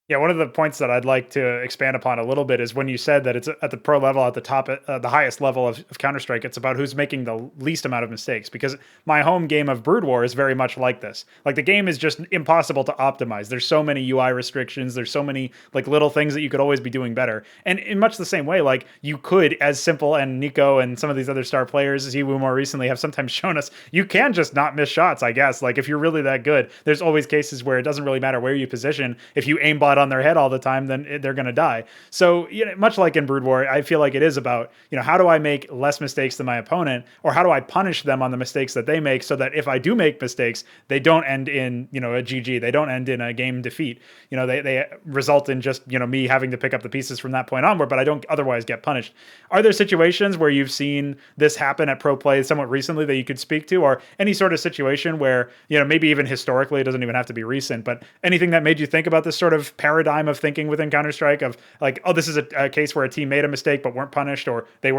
Speaker 1: Yeah, one of the points that I'd like to expand upon a little bit is when you said that it's at the pro level, at the top, the highest level of Counter-Strike, it's about who's making the least amount of mistakes. Because my home game of Brood War is very much like this. Like the game is just impossible to optimize. There's so many UI restrictions. There's so many like little things that you could always be doing better. And in much the same way, like you could, as Simple and Nico and some of these other star players, Ziwu more recently, have sometimes shown us, you can just not miss shots, I guess. Like if you're really that good, there's always cases where it doesn't really matter where you position. If you aimbot on their head all the time, then they're going to die. So, much like in Brood War, I feel like it is about, how do I make less mistakes than my opponent, or how do I punish them on the mistakes that they make so that if I do make mistakes, they don't end in, a GG. They don't end in a game defeat. They result in just, me having to pick up the pieces from that point onward, but I don't otherwise get punished. Are there situations where you've seen this happen at pro play somewhat recently that you could speak to, or any sort of situation where, maybe even historically, it doesn't even have to be recent, but anything that made you think about this sort of paradigm of thinking within Counter-Strike of like, oh, this is a case where a team made a mistake but weren't punished, or they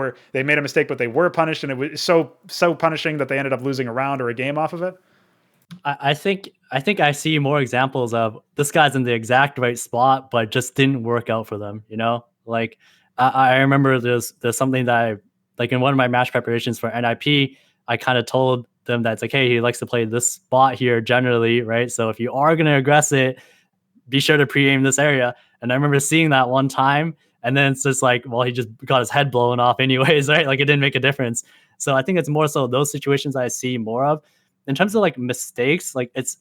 Speaker 1: made a mistake but they were punished, and it was so punishing that they ended up losing a round or a game off of it?
Speaker 2: I think I see more examples of this guy's in the exact right spot, but just didn't work out for them. Like I remember there's something that I like in one of my match preparations for NiP. I kind of told them that it's like, hey, he likes to play this spot here generally, right? So if you are gonna aggress it, be sure to pre-aim this area. And I remember seeing that one time, and then it's just like, well, he just got his head blown off anyways, right? Like it didn't make a difference. So I think it's more so those situations I see more of. In terms of like mistakes, like it's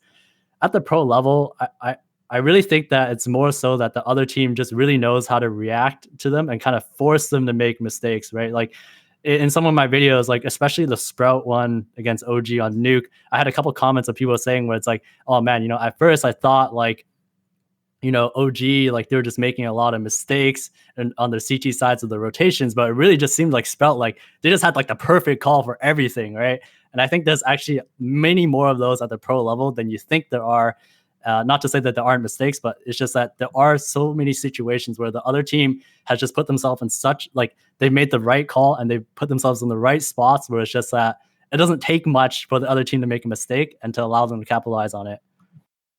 Speaker 2: at the pro level, I really think that it's more so that the other team just really knows how to react to them and kind of force them to make mistakes, right? Like in some of my videos, like especially the Sprout one against OG on Nuke, I had a couple comments of people saying where it's like, oh man, at first I thought like, OG, like they were just making a lot of mistakes and on their CT sides of the rotations, but it really just seemed like Sprout, like they just had like the perfect call for everything, right? And I think there's actually many more of those at the pro level than you think there are. Not to say that there aren't mistakes, but it's just that there are so many situations where the other team has just put themselves in such, like they've made the right call and they've put themselves in the right spots where it's just that it doesn't take much for the other team to make a mistake and to allow them to capitalize on it.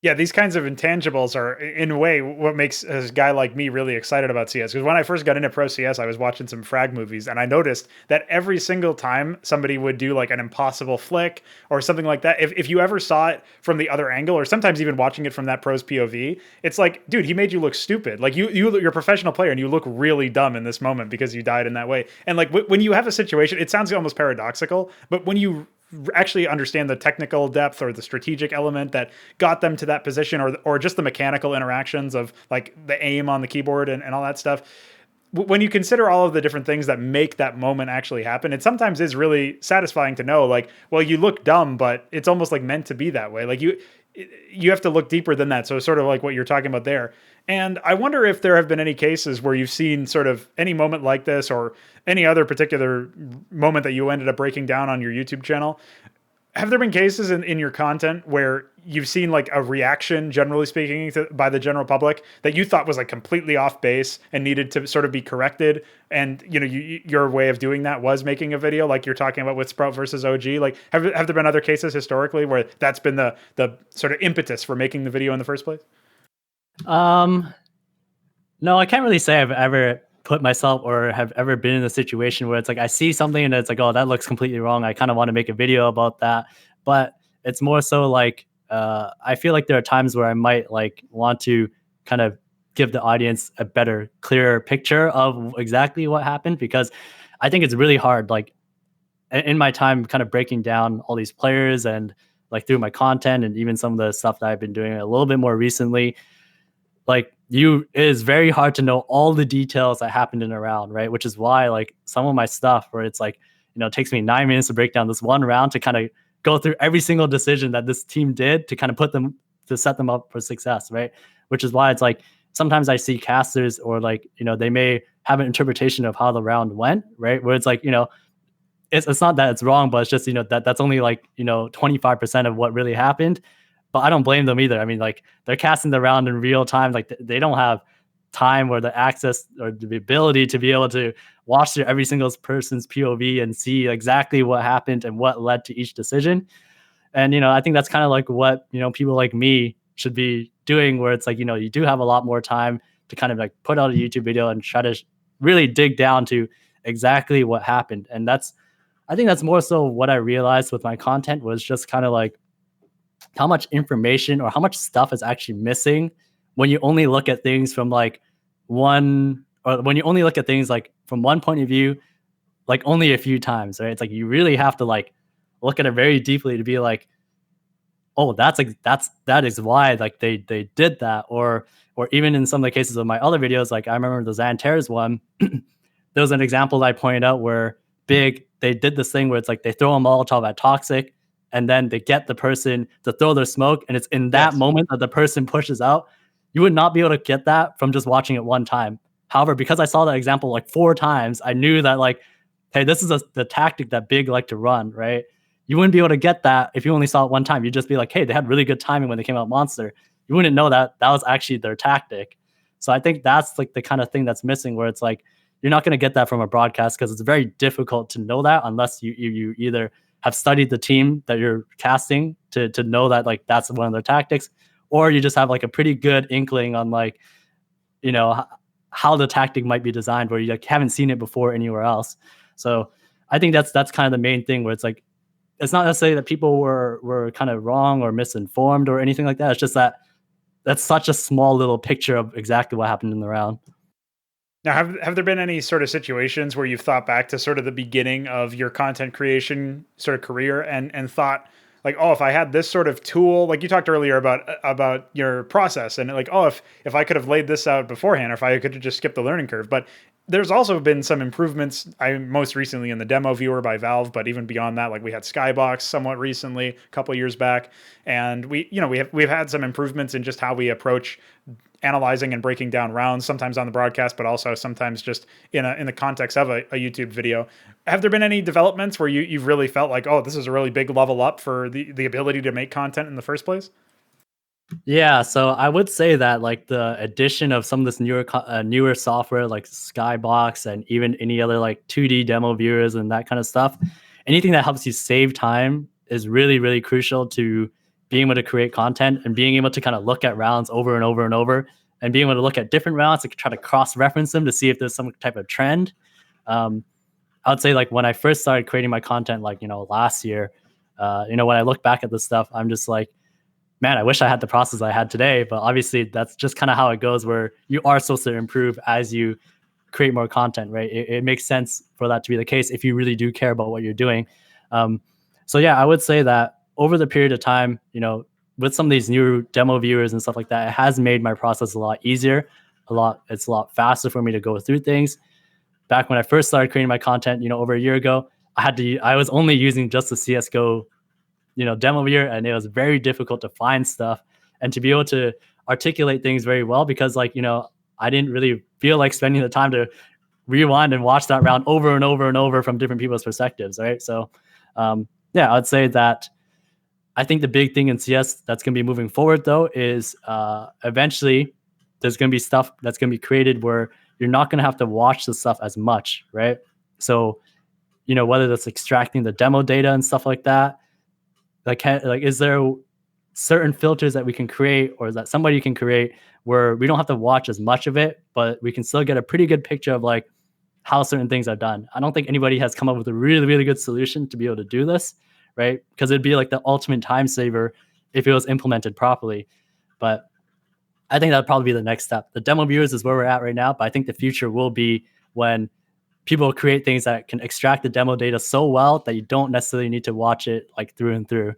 Speaker 1: Yeah, these kinds of intangibles are, in a way, what makes a guy like me really excited about CS. Because when I first got into Pro CS, I was watching some frag movies, and I noticed that every single time somebody would do like an impossible flick or something like that, if you ever saw it from the other angle, or sometimes even watching it from that pro's POV, it's like, dude, he made you look stupid. Like you're a professional player, and you look really dumb in this moment because you died in that way. And like when you have a situation, it sounds almost paradoxical, but when you actually understand the technical depth or the strategic element that got them to that position, or just the mechanical interactions of like the aim on the keyboard and all that stuff. When you consider all of the different things that make that moment actually happen, it sometimes is really satisfying to know, like, well, you look dumb, but it's almost like meant to be that way. Like you have to look deeper than that. So sort of like what you're talking about there. And I wonder if there have been any cases where you've seen sort of any moment like this, or any other particular moment that you ended up breaking down on your YouTube channel. Have there been cases in your content where you've seen like a reaction, generally speaking, by the general public that you thought was like completely off base and needed to sort of be corrected? And your way of doing that was making a video, like you're talking about with Sprout versus OG. Like, have there been other cases historically where that's been the sort of impetus for making the video in the first place?
Speaker 2: No, I can't really say I've ever put myself or have ever been in a situation where it's like I see something and it's like, oh, that looks completely wrong. I kind of want to make a video about that. But it's more so like I feel like there are times where I might like want to kind of give the audience a better, clearer picture of exactly what happened, because I think it's really hard. Like in my time kind of breaking down all these players and like through my content and even some of the stuff that I've been doing a little bit more recently, like it is very hard to know all the details that happened in a round, right? Which is why like some of my stuff where it's like, it takes me 9 minutes to break down this one round to kind of go through every single decision that this team did to kind of put them to set them up for success, right? Which is why it's like sometimes I see casters or like, they may have an interpretation of how the round went, right? Where it's like, it's not that it's wrong, but it's just, that's only like, 25% of what really happened. But I don't blame them either. I mean, like they're casting the round in real time. Like they don't have time or the access or the ability to be able to watch through every single person's POV and see exactly what happened and what led to each decision. And, I think that's kind of like what, people like me should be doing, where it's like, you do have a lot more time to kind of like put out a YouTube video and try to really dig down to exactly what happened. And I think that's more so what I realized with my content was just kind of like how much information or how much stuff is actually missing when you only look at things from like when you only look at things like from one point of view, like only a few times, right? It's like you really have to like look at it very deeply to be like, oh, that is why like they did that. Or even in some of the cases of my other videos, like I remember the Xantares one, there was an example that I pointed out where they did this thing where it's like they throw a Molotov at Toxic and then they get the person to throw their smoke, and it's in that moment that the person pushes out. You would not be able to get that from just watching it one time. However, because I saw that example like 4 times, I knew that like, hey, this is the tactic that Big like to run, right? You wouldn't be able to get that if you only saw it one time. You'd just be like, hey, they had really good timing when they came out Monster. You wouldn't know that was actually their tactic. So I think that's like the kind of thing that's missing, where it's like you're not going to get that from a broadcast because it's very difficult to know that unless you either have studied the team that you're casting to know that like that's one of their tactics, or you just have like a pretty good inkling on like, how the tactic might be designed where you like haven't seen it before anywhere else. So I think that's kind of the main thing, where it's like, it's not necessarily that people were kind of wrong or misinformed or anything like that. It's just that that's such a small little picture of exactly what happened in the round.
Speaker 1: Now, have there been any sort of situations where you've thought back to sort of the beginning of your content creation sort of career and thought like, oh, if I had this sort of tool, like you talked earlier about your process, and like, oh, if I could have laid this out beforehand, or if I could have just skipped the learning curve. But there's also been some improvements. I most recently in the demo viewer by Valve, but even beyond that, like we had Skybox somewhat recently, a couple of years back, and we've had some improvements in just how we approach analyzing and breaking down rounds, sometimes on the broadcast, but also sometimes just in the context of a YouTube video. Have there been any developments where you've really felt like, oh, this is a really big level up for the ability to make content in the first place?
Speaker 2: Yeah, so I would say that like the addition of some of this newer software like Skybox and even any other like 2D demo viewers and that kind of stuff, anything that helps you save time is really, really crucial to being able to create content and being able to kind of look at rounds over and over and over and being able to look at different rounds to try to cross-reference them to see if there's some type of trend. I would say like when I first started creating my content, like, last year, when I look back at this stuff, I'm just like, man, I wish I had the process I had today. But obviously that's just kind of how it goes, where you are supposed to improve as you create more content, right? It makes sense for that to be the case if you really do care about what you're doing. So yeah, I would say that over the period of time, with some of these new demo viewers and stuff like that, it has made my process a lot easier. It's a lot faster for me to go through things. Back when I first started creating my content, over a year ago, I was only using just the CSGO demo viewer, and it was very difficult to find stuff and to be able to articulate things very well, because like, I didn't really feel like spending the time to rewind and watch that round over and over and over from different people's perspectives, right? So yeah, I'd say that I think the big thing in CS that's going to be moving forward though is eventually there's going to be stuff that's going to be created where you're not going to have to watch the stuff as much, right? So whether that's extracting the demo data and stuff like that, like is there certain filters that we can create or that somebody can create where we don't have to watch as much of it, but we can still get a pretty good picture of like how certain things are done. I don't think anybody has come up with a really, really good solution to be able to do this, right? Because it'd be like the ultimate time saver if it was implemented properly. But I think that'd probably be the next step. The demo viewers is where we're at right now, but I think the future will be when people create things that can extract the demo data so well that you don't necessarily need to watch it like through and through.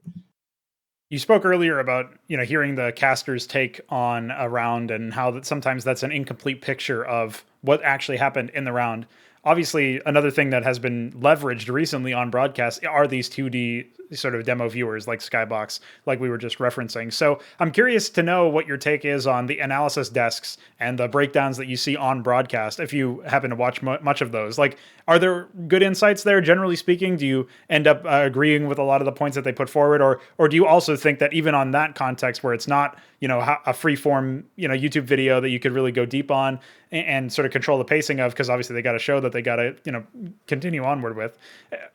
Speaker 1: You spoke earlier about, hearing the caster's take on a round and how that sometimes that's an incomplete picture of what actually happened in the round. Obviously, another thing that has been leveraged recently on broadcast are these 2D sort of demo viewers like Skybox, like we were just referencing. So I'm curious to know what your take is on the analysis desks and the breakdowns that you see on broadcast, if you happen to watch much of those. Like, are there good insights there, generally speaking? Do you end up agreeing with a lot of the points that they put forward, or do you also think that even on that context where it's not, you know, a free form, you know, YouTube video that you could really go deep on and sort of control the pacing of, because obviously they got a show that they got to, you know, continue onward with.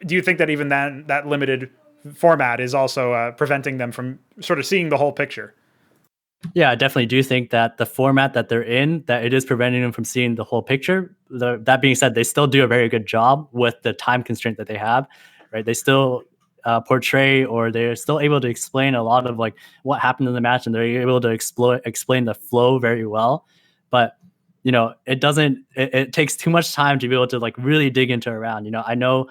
Speaker 1: Do you think that even that limited format is also preventing them from sort of seeing the whole picture?
Speaker 2: Yeah, I definitely do think that the format that they're in, that it is preventing them from seeing the whole picture. That being said, they still do a very good job with the time constraint that they have, right? They still portray, or they're still able to explain a lot of like what happened in the match, and they're able to explain the flow very well. But you know, it takes too much time to be able to like really dig into a round. You know, I know,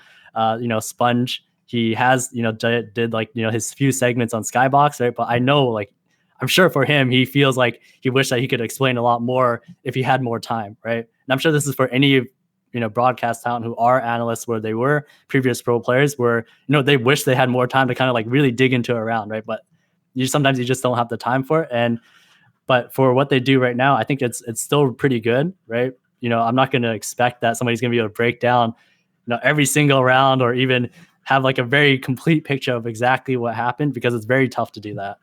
Speaker 2: you know, Sponge, he has, you know, did like, you know, his few segments on Skybox, right? But I know, like, I'm sure for him, he feels like he wished that he could explain a lot more if he had more time, right? And I'm sure this is for any, you know, broadcast talent who are analysts, where they were previous pro players, where, you know, they wish they had more time to kind of like really dig into a round, right? But sometimes you just don't have the time for it. And but for what they do right now, I think it's still pretty good, right? You know, I'm not going to expect that somebody's going to be able to break down, you know, every single round, or even have like a very complete picture of exactly what happened, because it's very tough to do that.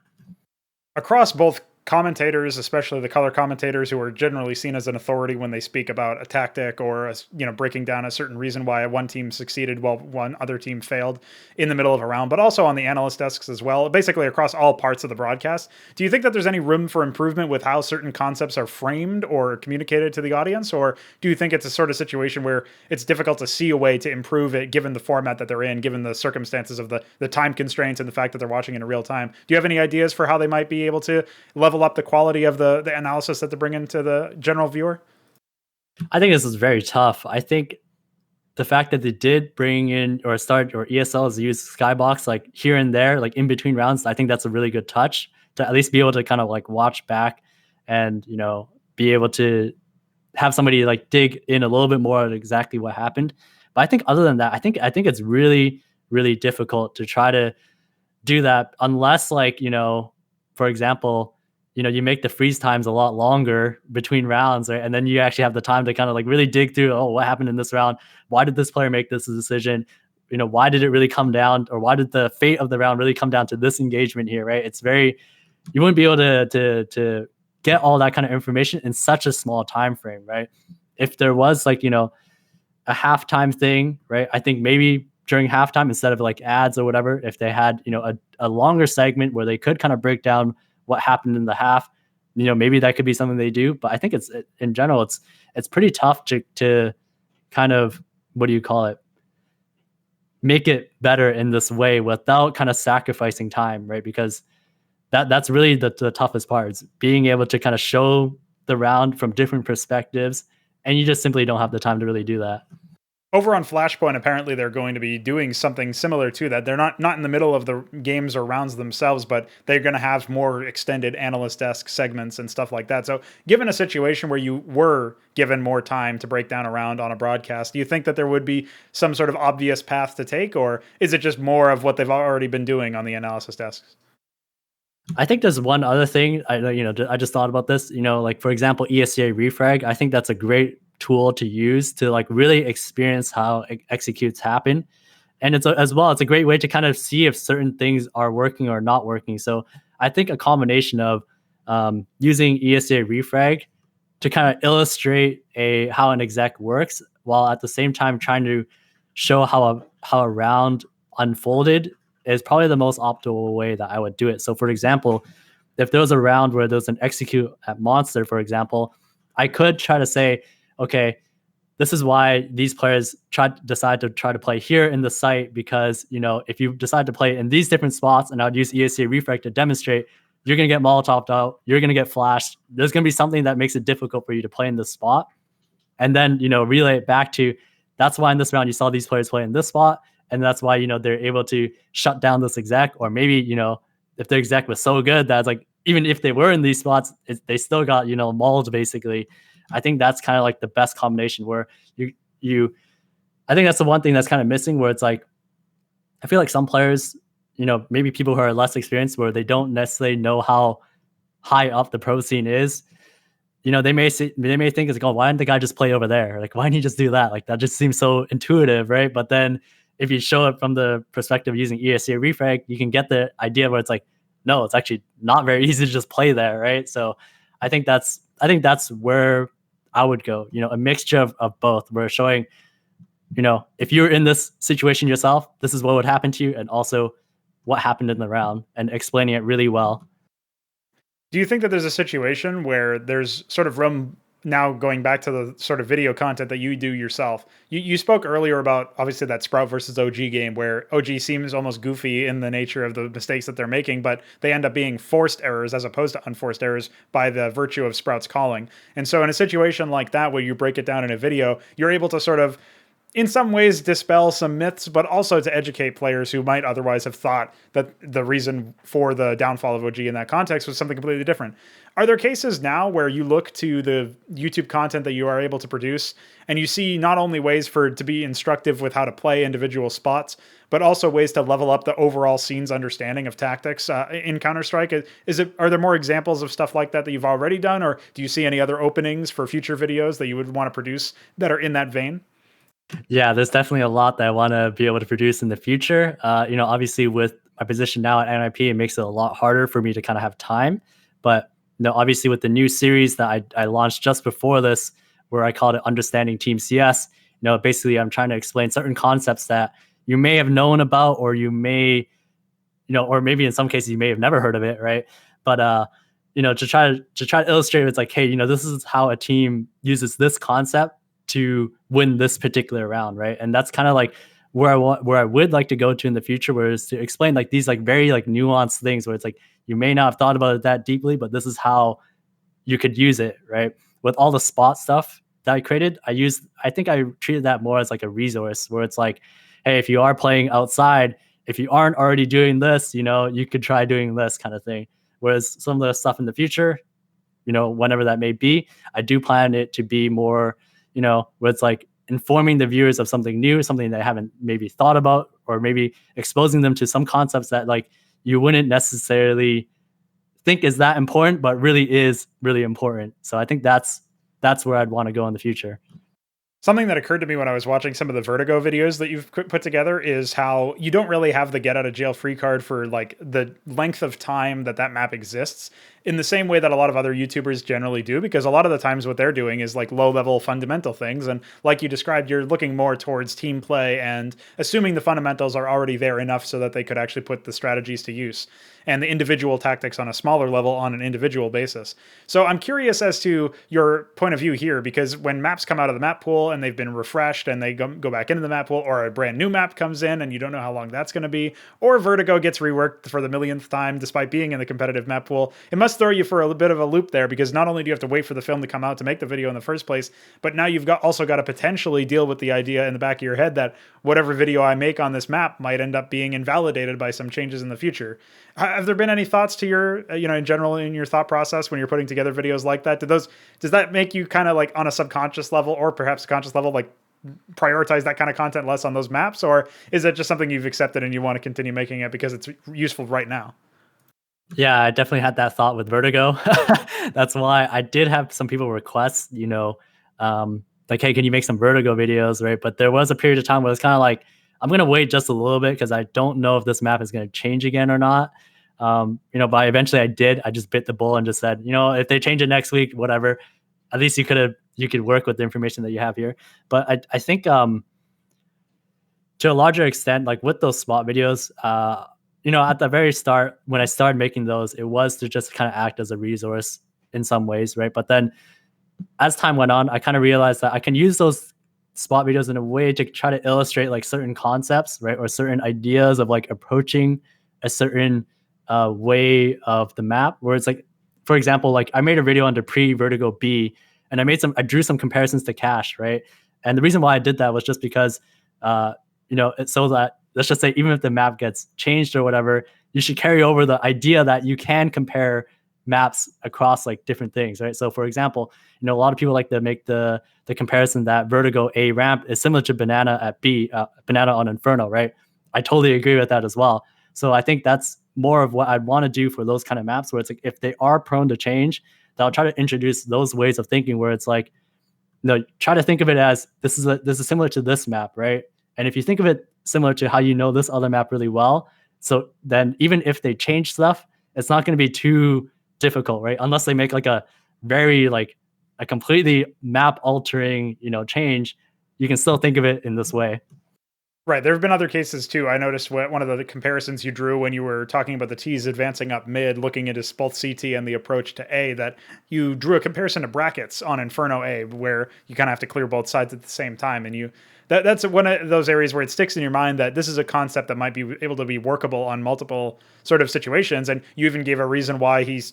Speaker 1: Across both commentators, especially the color commentators, who are generally seen as an authority when they speak about a tactic or you know, breaking down a certain reason why one team succeeded while one other team failed in the middle of a round, but also on the analyst desks as well, basically across all parts of the broadcast. Do you think that there's any room for improvement with how certain concepts are framed or communicated to the audience, or do you think it's a sort of situation where it's difficult to see a way to improve it given the format that they're in, given the circumstances of the time constraints and the fact that they're watching in real time? Do you have any ideas for how they might be able to level up the quality of the analysis that they're bringing to the general viewer?
Speaker 2: I think this is very tough. I think the fact that they did bring in, or start, or ESL has used Skybox like here and there, like in between rounds, I think that's a really good touch to at least be able to kind of like watch back, and, you know, be able to have somebody like dig in a little bit more at exactly what happened. But I think other than that, I think it's really, really difficult to try to do that, unless, like, you know, for example, you know, you make the freeze times a lot longer between rounds, right? And then you actually have the time to kind of like really dig through, oh, what happened in this round? Why did this player make this decision? You know, why did it really come down, or why did the fate of the round really come down to this engagement here, right? It's very, you wouldn't be able to get all that kind of information in such a small time frame, right? If there was, like, you know, a halftime thing, right? I think maybe during halftime, instead of like ads or whatever, if they had, you know, a longer segment where they could kind of break down what happened in the half, you know, maybe that could be something they do. But I think it's, in general, it's pretty tough to kind of, what do you call it, make it better in this way without kind of sacrificing time, right? Because that's really the toughest part, is being able to kind of show the round from different perspectives, and you just simply don't have the time to really do that.
Speaker 1: Over on Flashpoint, apparently they're going to be doing something similar to that. They're not in the middle of the games or rounds themselves, but they're going to have more extended analyst-esque segments and stuff like that. So given a situation where you were given more time to break down a round on a broadcast, do you think that there would be some sort of obvious path to take, or is it just more of what they've already been doing on the analysis desks?
Speaker 2: I think there's one other thing. I just thought about this. You know, like, for example, ESCA refrag. I think that's a great tool to use to like really experience how executes happen, and as well, it's a great way to kind of see if certain things are working or not working. So I think a combination of using ESCA refrag to kind of illustrate how an exec works, while at the same time trying to show how a round unfolded, is probably the most optimal way that I would do it. So, for example, if there was a round where there's an execute at Monster, for example, I could try to say, okay, this is why these players decide to try to play here in the site, because, you know, if you decide to play in these different spots, and I would use ESC refrag to demonstrate, you're going to get Molotoved out, you're going to get flashed. There's going to be something that makes it difficult for you to play in this spot. And then, you know, relay it back to, that's why in this round you saw these players play in this spot. And that's why, you know, they're able to shut down this exec. Or maybe, you know, if the exec was so good that's like, even if they were in these spots, they still got, you know, mauled basically. I think that's kind of like the best combination, where I think that's the one thing that's kind of missing, where it's like, I feel like some players maybe people who are less experienced, where they don't necessarily know how high up the pro scene is, they may think it's like, oh, why didn't the guy just play over there? Like, why didn't he just do that? Like, that just seems so intuitive, right? But then if you show it from the perspective of using ESC or refrag, you can get the idea where it's like, no, it's actually not very easy to just play there, right? So I think that's where I would go. A mixture of both. We're showing, if you're in this situation yourself, this is what would happen to you, and also what happened in the round, and explaining it really well.
Speaker 1: Do you think that there's a situation where there's sort of room now, going back to the sort of video content that you do yourself? You spoke earlier about obviously that Sprout versus OG game where OG seems almost goofy in the nature of the mistakes that they're making, but they end up being forced errors as opposed to unforced errors by the virtue of Sprout's calling. And so in a situation like that, where you break it down in a video, you're able to sort of, in some ways, dispel some myths, but also to educate players who might otherwise have thought that the reason for the downfall of OG in that context was something completely different. Are there cases now where you look to the YouTube content that you are able to produce and you see not only ways for it to be instructive with how to play individual spots, but also ways to level up the overall scene's understanding of tactics in Counter-Strike? Are there more examples of stuff like that you've already done, or do you see any other openings for future videos that you would want to produce that are in that vein?
Speaker 2: Yeah, there's definitely a lot that I want to be able to produce in the future. Obviously with my position now at NiP, it makes it a lot harder for me to kind of have time. But obviously with the new series that I launched just before this, where I called it Understanding Team CS, basically I'm trying to explain certain concepts that you may have known about, or you may, or maybe in some cases you may have never heard of it, right? But to try to illustrate, it's like, hey, this is how a team uses this concept to win this particular round, right? And that's kind of like where I would like to go to in the future, where is to explain like these like very like nuanced things where it's like you may not have thought about it that deeply, but this is how you could use it, right? With all the spot stuff that I created, I think I treated that more as like a resource, where it's like, hey, if you are playing outside, if you aren't already doing this, you could try doing this kind of thing. Whereas some of the stuff in the future, whenever that may be, I do plan it to be more, where it's like informing the viewers of something new, something they haven't maybe thought about, or maybe exposing them to some concepts that like you wouldn't necessarily think is that important, but really is really important. So I think that's where I'd want to go in the future.
Speaker 1: Something that occurred to me when I was watching some of the Vertigo videos that you've put together is how you don't really have the get out of jail free card for like the length of time that map exists, in the same way that a lot of other YouTubers generally do, because a lot of the times what they're doing is like low level fundamental things. And like you described, you're looking more towards team play and assuming the fundamentals are already there enough so that they could actually put the strategies to use and the individual tactics on a smaller level on an individual basis. So I'm curious as to your point of view here, because when maps come out of the map pool and they've been refreshed and they go back into the map pool, or a brand new map comes in and you don't know how long that's going to be, or Vertigo gets reworked for the millionth time despite being in the competitive map pool, it must throw you for a bit of a loop there, because not only do you have to wait for the film to come out to make the video in the first place, but now you've also got to potentially deal with the idea in the back of your head that whatever video I make on this map might end up being invalidated by some changes in the future. Have there been any thoughts to your, in general, in your thought process when you're putting together videos like that? Does that make you kind of like on a subconscious level, or perhaps a conscious level, like prioritize that kind of content less on those maps? Or is it just something you've accepted and you want to continue making it because it's useful right now?
Speaker 2: Yeah, I definitely had that thought with Vertigo. That's why I did have some people request, like, hey, can you make some Vertigo videos, right? But there was a period of time where it's kind of like, I'm going to wait just a little bit because I don't know if this map is going to change again or not. But eventually I did. I just bit the bullet and just said, if they change it next week, whatever, at least you could work with the information that you have here. But I think to a larger extent, like with those spot videos, at the very start, when I started making those, it was to just kind of act as a resource in some ways, right? But then as time went on, I kind of realized that I can use those spot videos in a way to try to illustrate like certain concepts, right? Or certain ideas of like approaching a certain way of the map, where it's like, for example, like I made a video under pre-Vertigo B, and I drew some comparisons to Cache, right? And the reason why I did that was just because, it's so that, let's just say, even if the map gets changed or whatever, you should carry over the idea that you can compare maps across like different things, right? So for example, a lot of people like to make the comparison that Vertigo A ramp is similar to Banana at B, Banana on Inferno, right? I totally agree with that as well. So I think that's more of what I'd want to do for those kind of maps, where it's like if they are prone to change, then I'll try to introduce those ways of thinking where it's like, try to think of it as this is similar to this map, right? And if you think of it similar to how you know this other map really well, so then even if they change stuff, it's not going to be too difficult, right? Unless they make like a very like a completely map altering, change, you can still think of it in this way.
Speaker 1: Right. There have been other cases too. I noticed one of the comparisons you drew when you were talking about the T's advancing up mid, looking into both CT and the approach to A, that you drew a comparison to brackets on Inferno A, where you kind of have to clear both sides at the same time. And that's one of those areas where it sticks in your mind that this is a concept that might be able to be workable on multiple sort of situations. And you even gave a reason why he's,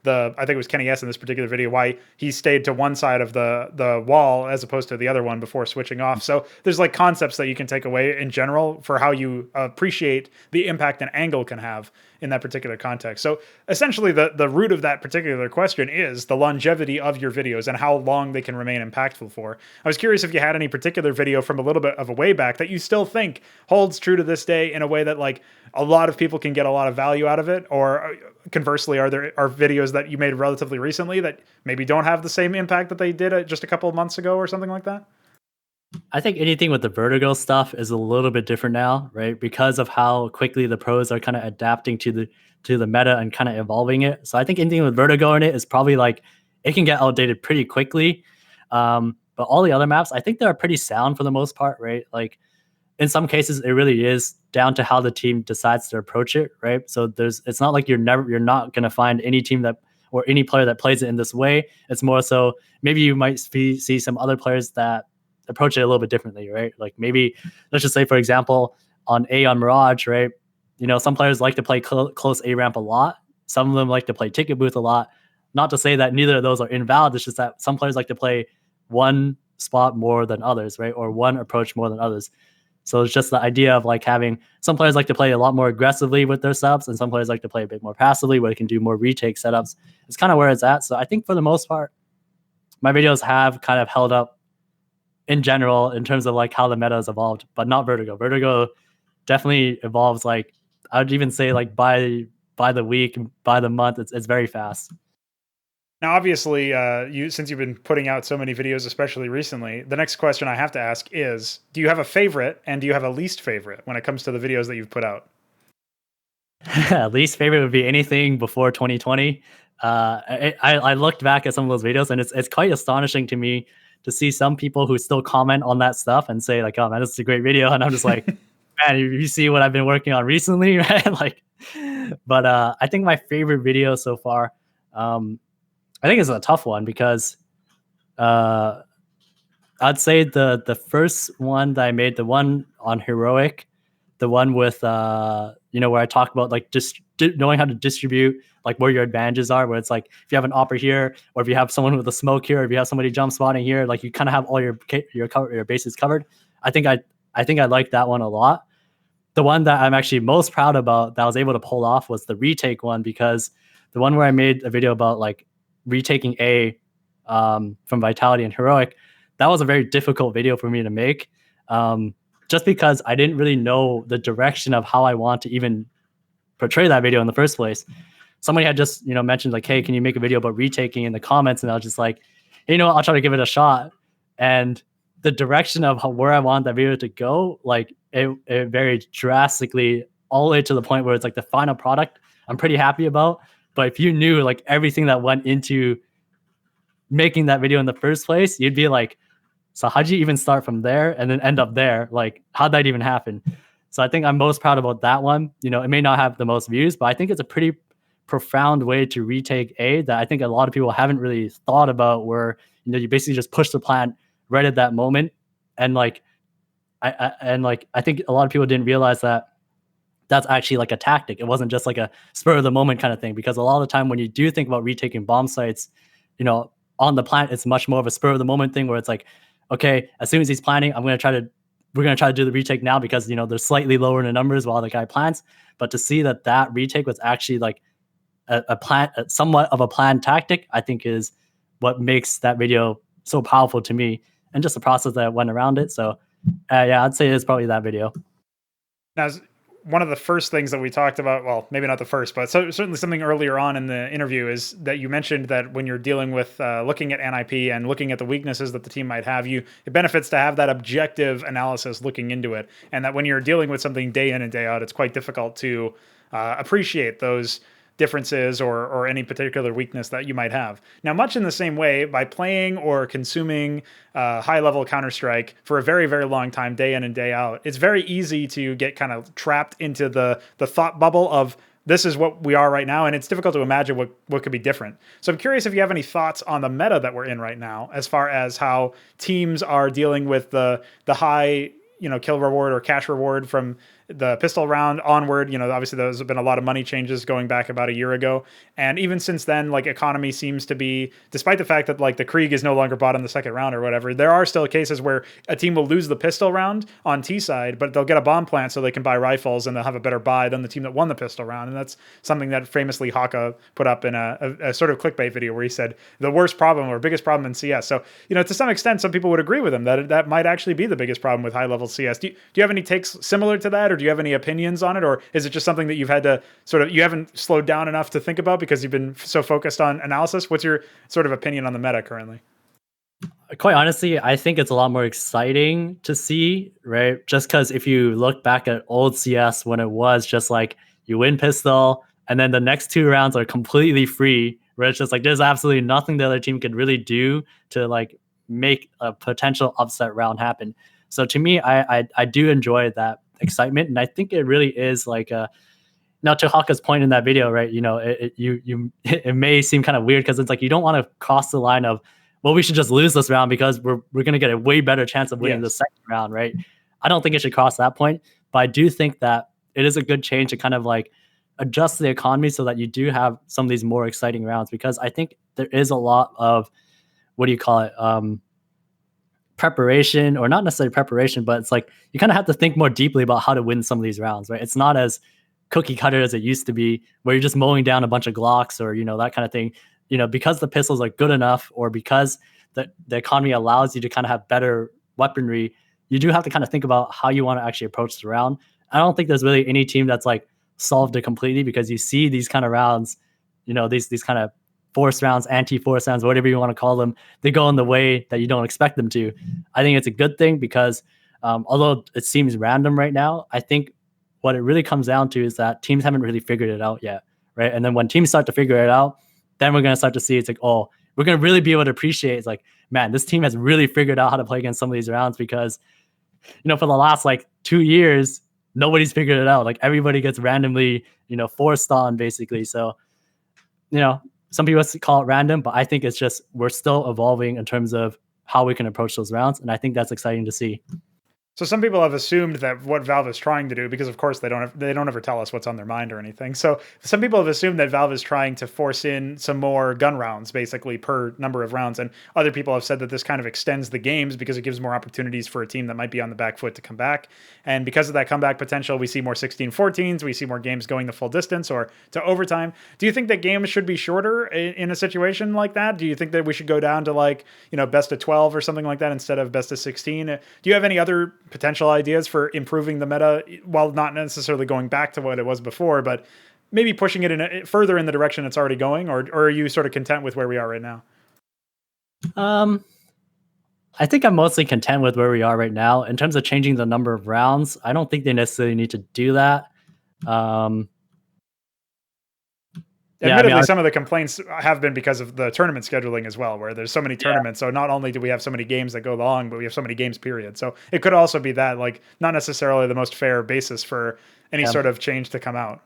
Speaker 1: I think it was Kenny S in this particular video, why he stayed to one side of the wall as opposed to the other one before switching off. So there's like concepts that you can take away in general for how you appreciate the impact an angle can have in that particular context. So essentially the root of that particular question is the longevity of your videos and how long they can remain impactful for. I was curious if you had any particular video from a little bit of a way back that you still think holds true to this day in a way that like a lot of people can get a lot of value out of it, or conversely, are videos that you made relatively recently that maybe don't have the same impact that they did just a couple of months ago or something like that?
Speaker 2: I think anything with the vertigo stuff is a little bit different now, right? Because of how quickly the pros are kind of adapting to the meta and kind of evolving it. So I think anything with vertigo in it is probably like it can get outdated pretty quickly. But all the other maps, I think they're pretty sound for the most part, right? Like in some cases, it really is down to how the team decides to approach it, right? So it's not like you're not going to find any team that or any player that plays it in this way. It's more so maybe you might see some other players that approach it a little bit differently, right? Like maybe let's just say, for example, on Mirage, right? Some players like to play close A ramp a lot. Some of them like to play ticket booth a lot. Not to say that neither of those are invalid. It's just that some players like to play one spot more than others, right? Or one approach more than others. So it's just the idea of like having some players like to play a lot more aggressively with their subs, and some players like to play a bit more passively where they can do more retake setups. It's kind of where it's at. So I think for the most part, my videos have kind of held up in general in terms of like how the meta has evolved, but not Vertigo. Vertigo definitely evolves like I would even say like by the week, by the month, it's very fast.
Speaker 1: Now, obviously, since you've been putting out so many videos, especially recently, the next question I have to ask is, do you have a favorite and do you have a least favorite when it comes to the videos that you've put out?
Speaker 2: Least favorite would be anything before 2020. I looked back at some of those videos and it's quite astonishing to me to see some people who still comment on that stuff and say like, oh man, this is a great video. And I'm just like, man, you see what I've been working on recently, right? Like, but I think my favorite video so far, I think it's a tough one because I'd say the first one that I made, the one on heroic, the one with where I talk about like just knowing how to distribute like where your advantages are, where it's like if you have an opera here, or if you have someone with a smoke here, or if you have somebody jump spotting here, like you kind of have all your bases covered. I think I like that one a lot. The one that I'm actually most proud about that I was able to pull off was the retake one, because the one where I made a video about like retaking A from Vitality and Heroic, that was a very difficult video for me to make, just because I didn't really know the direction of how I want to even portray that video in the first place. Somebody had just mentioned like, hey, can you make a video about retaking in the comments? And I was just like, hey, I'll try to give it a shot. And the direction of where I want that video to go, like it varied drastically all the way to the point where it's like the final product I'm pretty happy about. But if you knew like everything that went into making that video in the first place, you'd be like, so how'd you even start from there and then end up there? Like, how'd that even happen? So I think I'm most proud about that one. It may not have the most views, but I think it's a pretty profound way to retake A that I think a lot of people haven't really thought about, where, you basically just push the plant right at that moment. And like, I think a lot of people didn't realize that that's actually like a tactic. It wasn't just like a spur of the moment kind of thing, because a lot of the time when you do think about retaking bomb sites, on the plant, it's much more of a spur of the moment thing where it's like, okay, as soon as he's planting, we're going to try to do the retake now because, they're slightly lower in the numbers while the guy plants. But to see that retake was actually like somewhat of a planned tactic, I think is what makes that video so powerful to me, and just the process that went around it. So yeah, I'd say it's probably that video.
Speaker 1: Now, one of the first things that we talked about, well, maybe not the first, but certainly something earlier on in the interview, is that you mentioned that when you're dealing with looking at NiP and looking at the weaknesses that the team might have, it benefits to have that objective analysis looking into it, and that when you're dealing with something day in and day out, it's quite difficult to appreciate those differences or any particular weakness that you might have. Now, much in the same way, by playing or consuming high-level Counter-Strike for a very, very long time, day in and day out, it's very easy to get kind of trapped into the thought bubble of this is what we are right now, and it's difficult to imagine what could be different. So I'm curious if you have any thoughts on the meta that we're in right now, as far as how teams are dealing with the high kill reward or cash reward from the pistol round onward. Obviously there's been a lot of money changes going back about a year ago. And even since then, like, economy seems to be, despite the fact that like the Krieg is no longer bought in the second round or whatever, there are still cases where a team will lose the pistol round on T side, but they'll get a bomb plant so they can buy rifles and they'll have a better buy than the team that won the pistol round. And that's something that famously Hsieh put up in a sort of clickbait video where he said the worst problem or biggest problem in CS. So, to some extent, some people would agree with him that that might actually be the biggest problem with high level CS. Do you have any takes similar to that, or do you have any opinions on it, or is it just something that you've had to you haven't slowed down enough to think about because you've been so focused on analysis? What's your sort of opinion on the meta currently?
Speaker 2: Quite honestly, I think it's a lot more exciting to see, right? Just because if you look back at old CS when it was just like you win pistol and then the next 2 rounds are completely free, where it's just like there's absolutely nothing the other team could really do to like make a potential upset round happen. So to me, I do enjoy that excitement, and I think it really is like now to Haka's point in that video, right? It may seem kind of weird because it's like you don't want to cross the line of, well, we should just lose this round because we're going to get a way better chance of winning the second round, right? I don't think it should cross that point, but I do think that it is a good change to kind of like adjust the economy so that you do have some of these more exciting rounds, because I think there is a lot of, what do you call it? Preparation, or not necessarily preparation, but it's like you kind of have to think more deeply about how to win some of these rounds, right? It's not as cookie cutter as it used to be, where you're just mowing down a bunch of Glocks or that kind of thing. Because the pistols are good enough, or because the economy allows you to kind of have better weaponry, you do have to kind of think about how you want to actually approach the round. I don't think there's really any team that's like solved it completely, because you see these kind of rounds, these kind of force rounds, anti-force rounds, whatever you want to call them, they go in the way that you don't expect them to. I think it's a good thing because although it seems random right now, I think what it really comes down to is that teams haven't really figured it out yet, right? And then when teams start to figure it out, then we're going to start to see it's like, oh, we're going to really be able to appreciate, it's like, man, this team has really figured out how to play against some of these rounds, because, for the last like 2 years, nobody's figured it out. Like everybody gets randomly, forced on basically. So, some people call it random, but I think it's just, we're still evolving in terms of how we can approach those rounds. And I think that's exciting to see.
Speaker 1: So some people have assumed that what Valve is trying to do, because of course they don't ever tell us what's on their mind or anything. So some people have assumed that Valve is trying to force in some more gun rounds, basically per number of rounds. And other people have said that this kind of extends the games because it gives more opportunities for a team that might be on the back foot to come back. And because of that comeback potential, we see more 16-14s, we see more games going the full distance or to overtime. Do you think that games should be shorter in a situation like that? Do you think that we should go down to like, best of 12 or something like that instead of best of 16? Do you have any other potential ideas for improving the meta, while not necessarily going back to what it was before, but maybe pushing it further in the direction it's already going, or are you sort of content with where we are right now?
Speaker 2: I think I'm mostly content with where we are right now. In terms of changing the number of rounds, I don't think they necessarily need to do that.
Speaker 1: Admittedly, some of the complaints have been because of the tournament scheduling as well, where there's so many tournaments. So not only do we have so many games that go long, but we have so many games, period. So it could also be that, like, not necessarily the most fair basis for any sort of change to come out.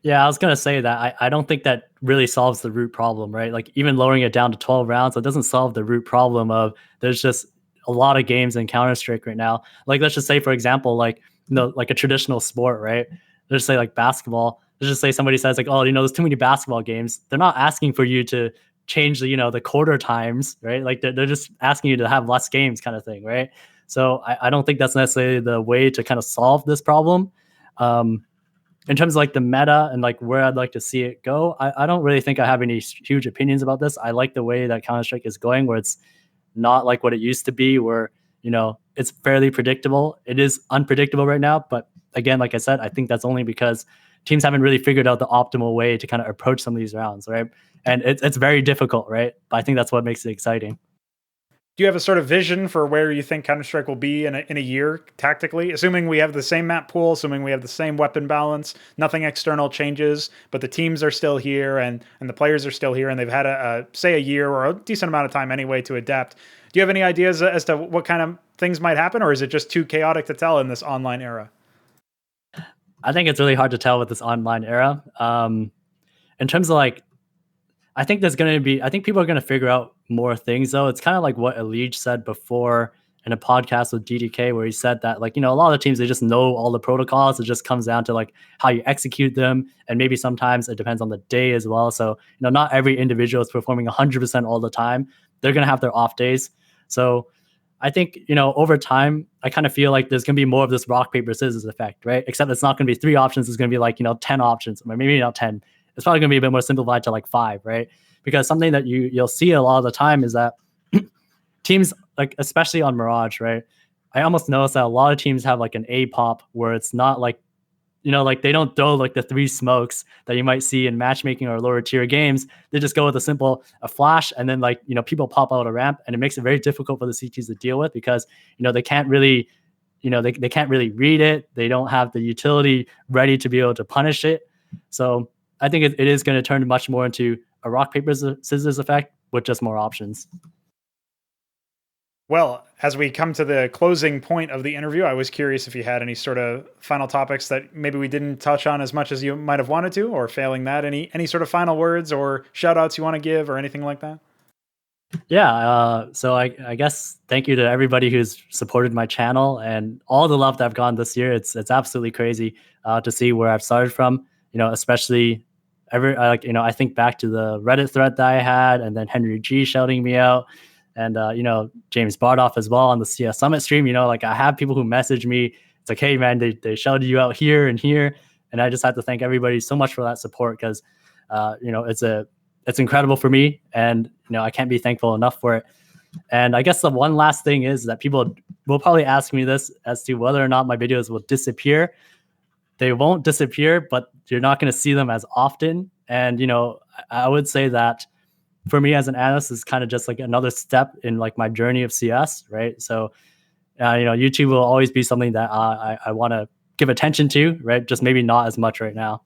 Speaker 2: Yeah, I was going to say that I don't think that really solves the root problem, right? Like even lowering it down to 12 rounds, it doesn't solve the root problem of there's just a lot of games in Counter-Strike right now. Like let's just say, for example, like, like a traditional sport, right? Let's say like basketball. Let's just say somebody says like, oh, there's too many basketball games. They're not asking for you to change the, the quarter times, right? Like they're just asking you to have less games kind of thing, right? So I don't think that's necessarily the way to kind of solve this problem. In terms of like the meta and like where I'd like to see it go, I don't really think I have any huge opinions about this. I like the way that Counter-Strike is going, where it's not like what it used to be, where, it's fairly predictable. It is unpredictable right now, but again, like I said, I think that's only because teams haven't really figured out the optimal way to kind of approach some of these rounds, right? And it's very difficult, right? But I think that's what makes it exciting.
Speaker 1: Do you have a sort of vision for where you think Counter-Strike will be in a year tactically? Assuming we have the same map pool, assuming we have the same weapon balance, nothing external changes, but the teams are still here and the players are still here, and they've had say a year or a decent amount of time anyway to adapt. Do you have any ideas as to what kind of things might happen, or is it just too chaotic to tell in this online era?
Speaker 2: I think it's really hard to tell with this online era. In terms of like, I think people are going to figure out more things though. It's kind of like what Elige said before in a podcast with DDK, where he said that like, a lot of the teams, they just know all the protocols. It just comes down to like how you execute them. And maybe sometimes it depends on the day as well. So, not every individual is performing 100% all the time. They're going to have their off days. So I think, over time, I kind of feel like there's going to be more of this rock, paper, scissors effect, right? Except it's not going to be 3 options. It's going to be like, 10 options, or maybe not 10. It's probably going to be a bit more simplified to like 5, right? Because something that you'll see a lot of the time is that teams, like especially on Mirage, right? I almost notice that a lot of teams have like an A pop where it's not like, like they don't throw like the 3 smokes that you might see in matchmaking or lower tier games. They just go with a flash, and then like, people pop out a ramp, and it makes it very difficult for the CTs to deal with because, they can't really, they can't really read it. They don't have the utility ready to be able to punish it. So I think it is going to turn much more into a rock, paper, scissors effect with just more options.
Speaker 1: Well, as we come to the closing point of the interview, I was curious if you had any sort of final topics that maybe we didn't touch on as much as you might have wanted to, or failing that, any sort of final words or shout outs you want to give or anything like that?
Speaker 2: Yeah. So I guess thank you to everybody who's supported my channel and all the love that I've gotten this year. It's absolutely crazy to see where I've started from, especially I think back to the Reddit thread that I had, and then Henry G shouting me out, and James Bardoff as well on the CS Summit stream. Like I have people who message me. It's like, hey man, they shouted you out here and here, and I just have to thank everybody so much for that support because it's incredible for me, and I can't be thankful enough for it. And I guess the one last thing is that people will probably ask me this as to whether or not my videos will disappear. They won't disappear, but you're not going to see them as often. And, I would say that for me as an analyst is kind of just like another step in like my journey of CS, right? So, YouTube will always be something that I want to give attention to, right? Just maybe not as much right now.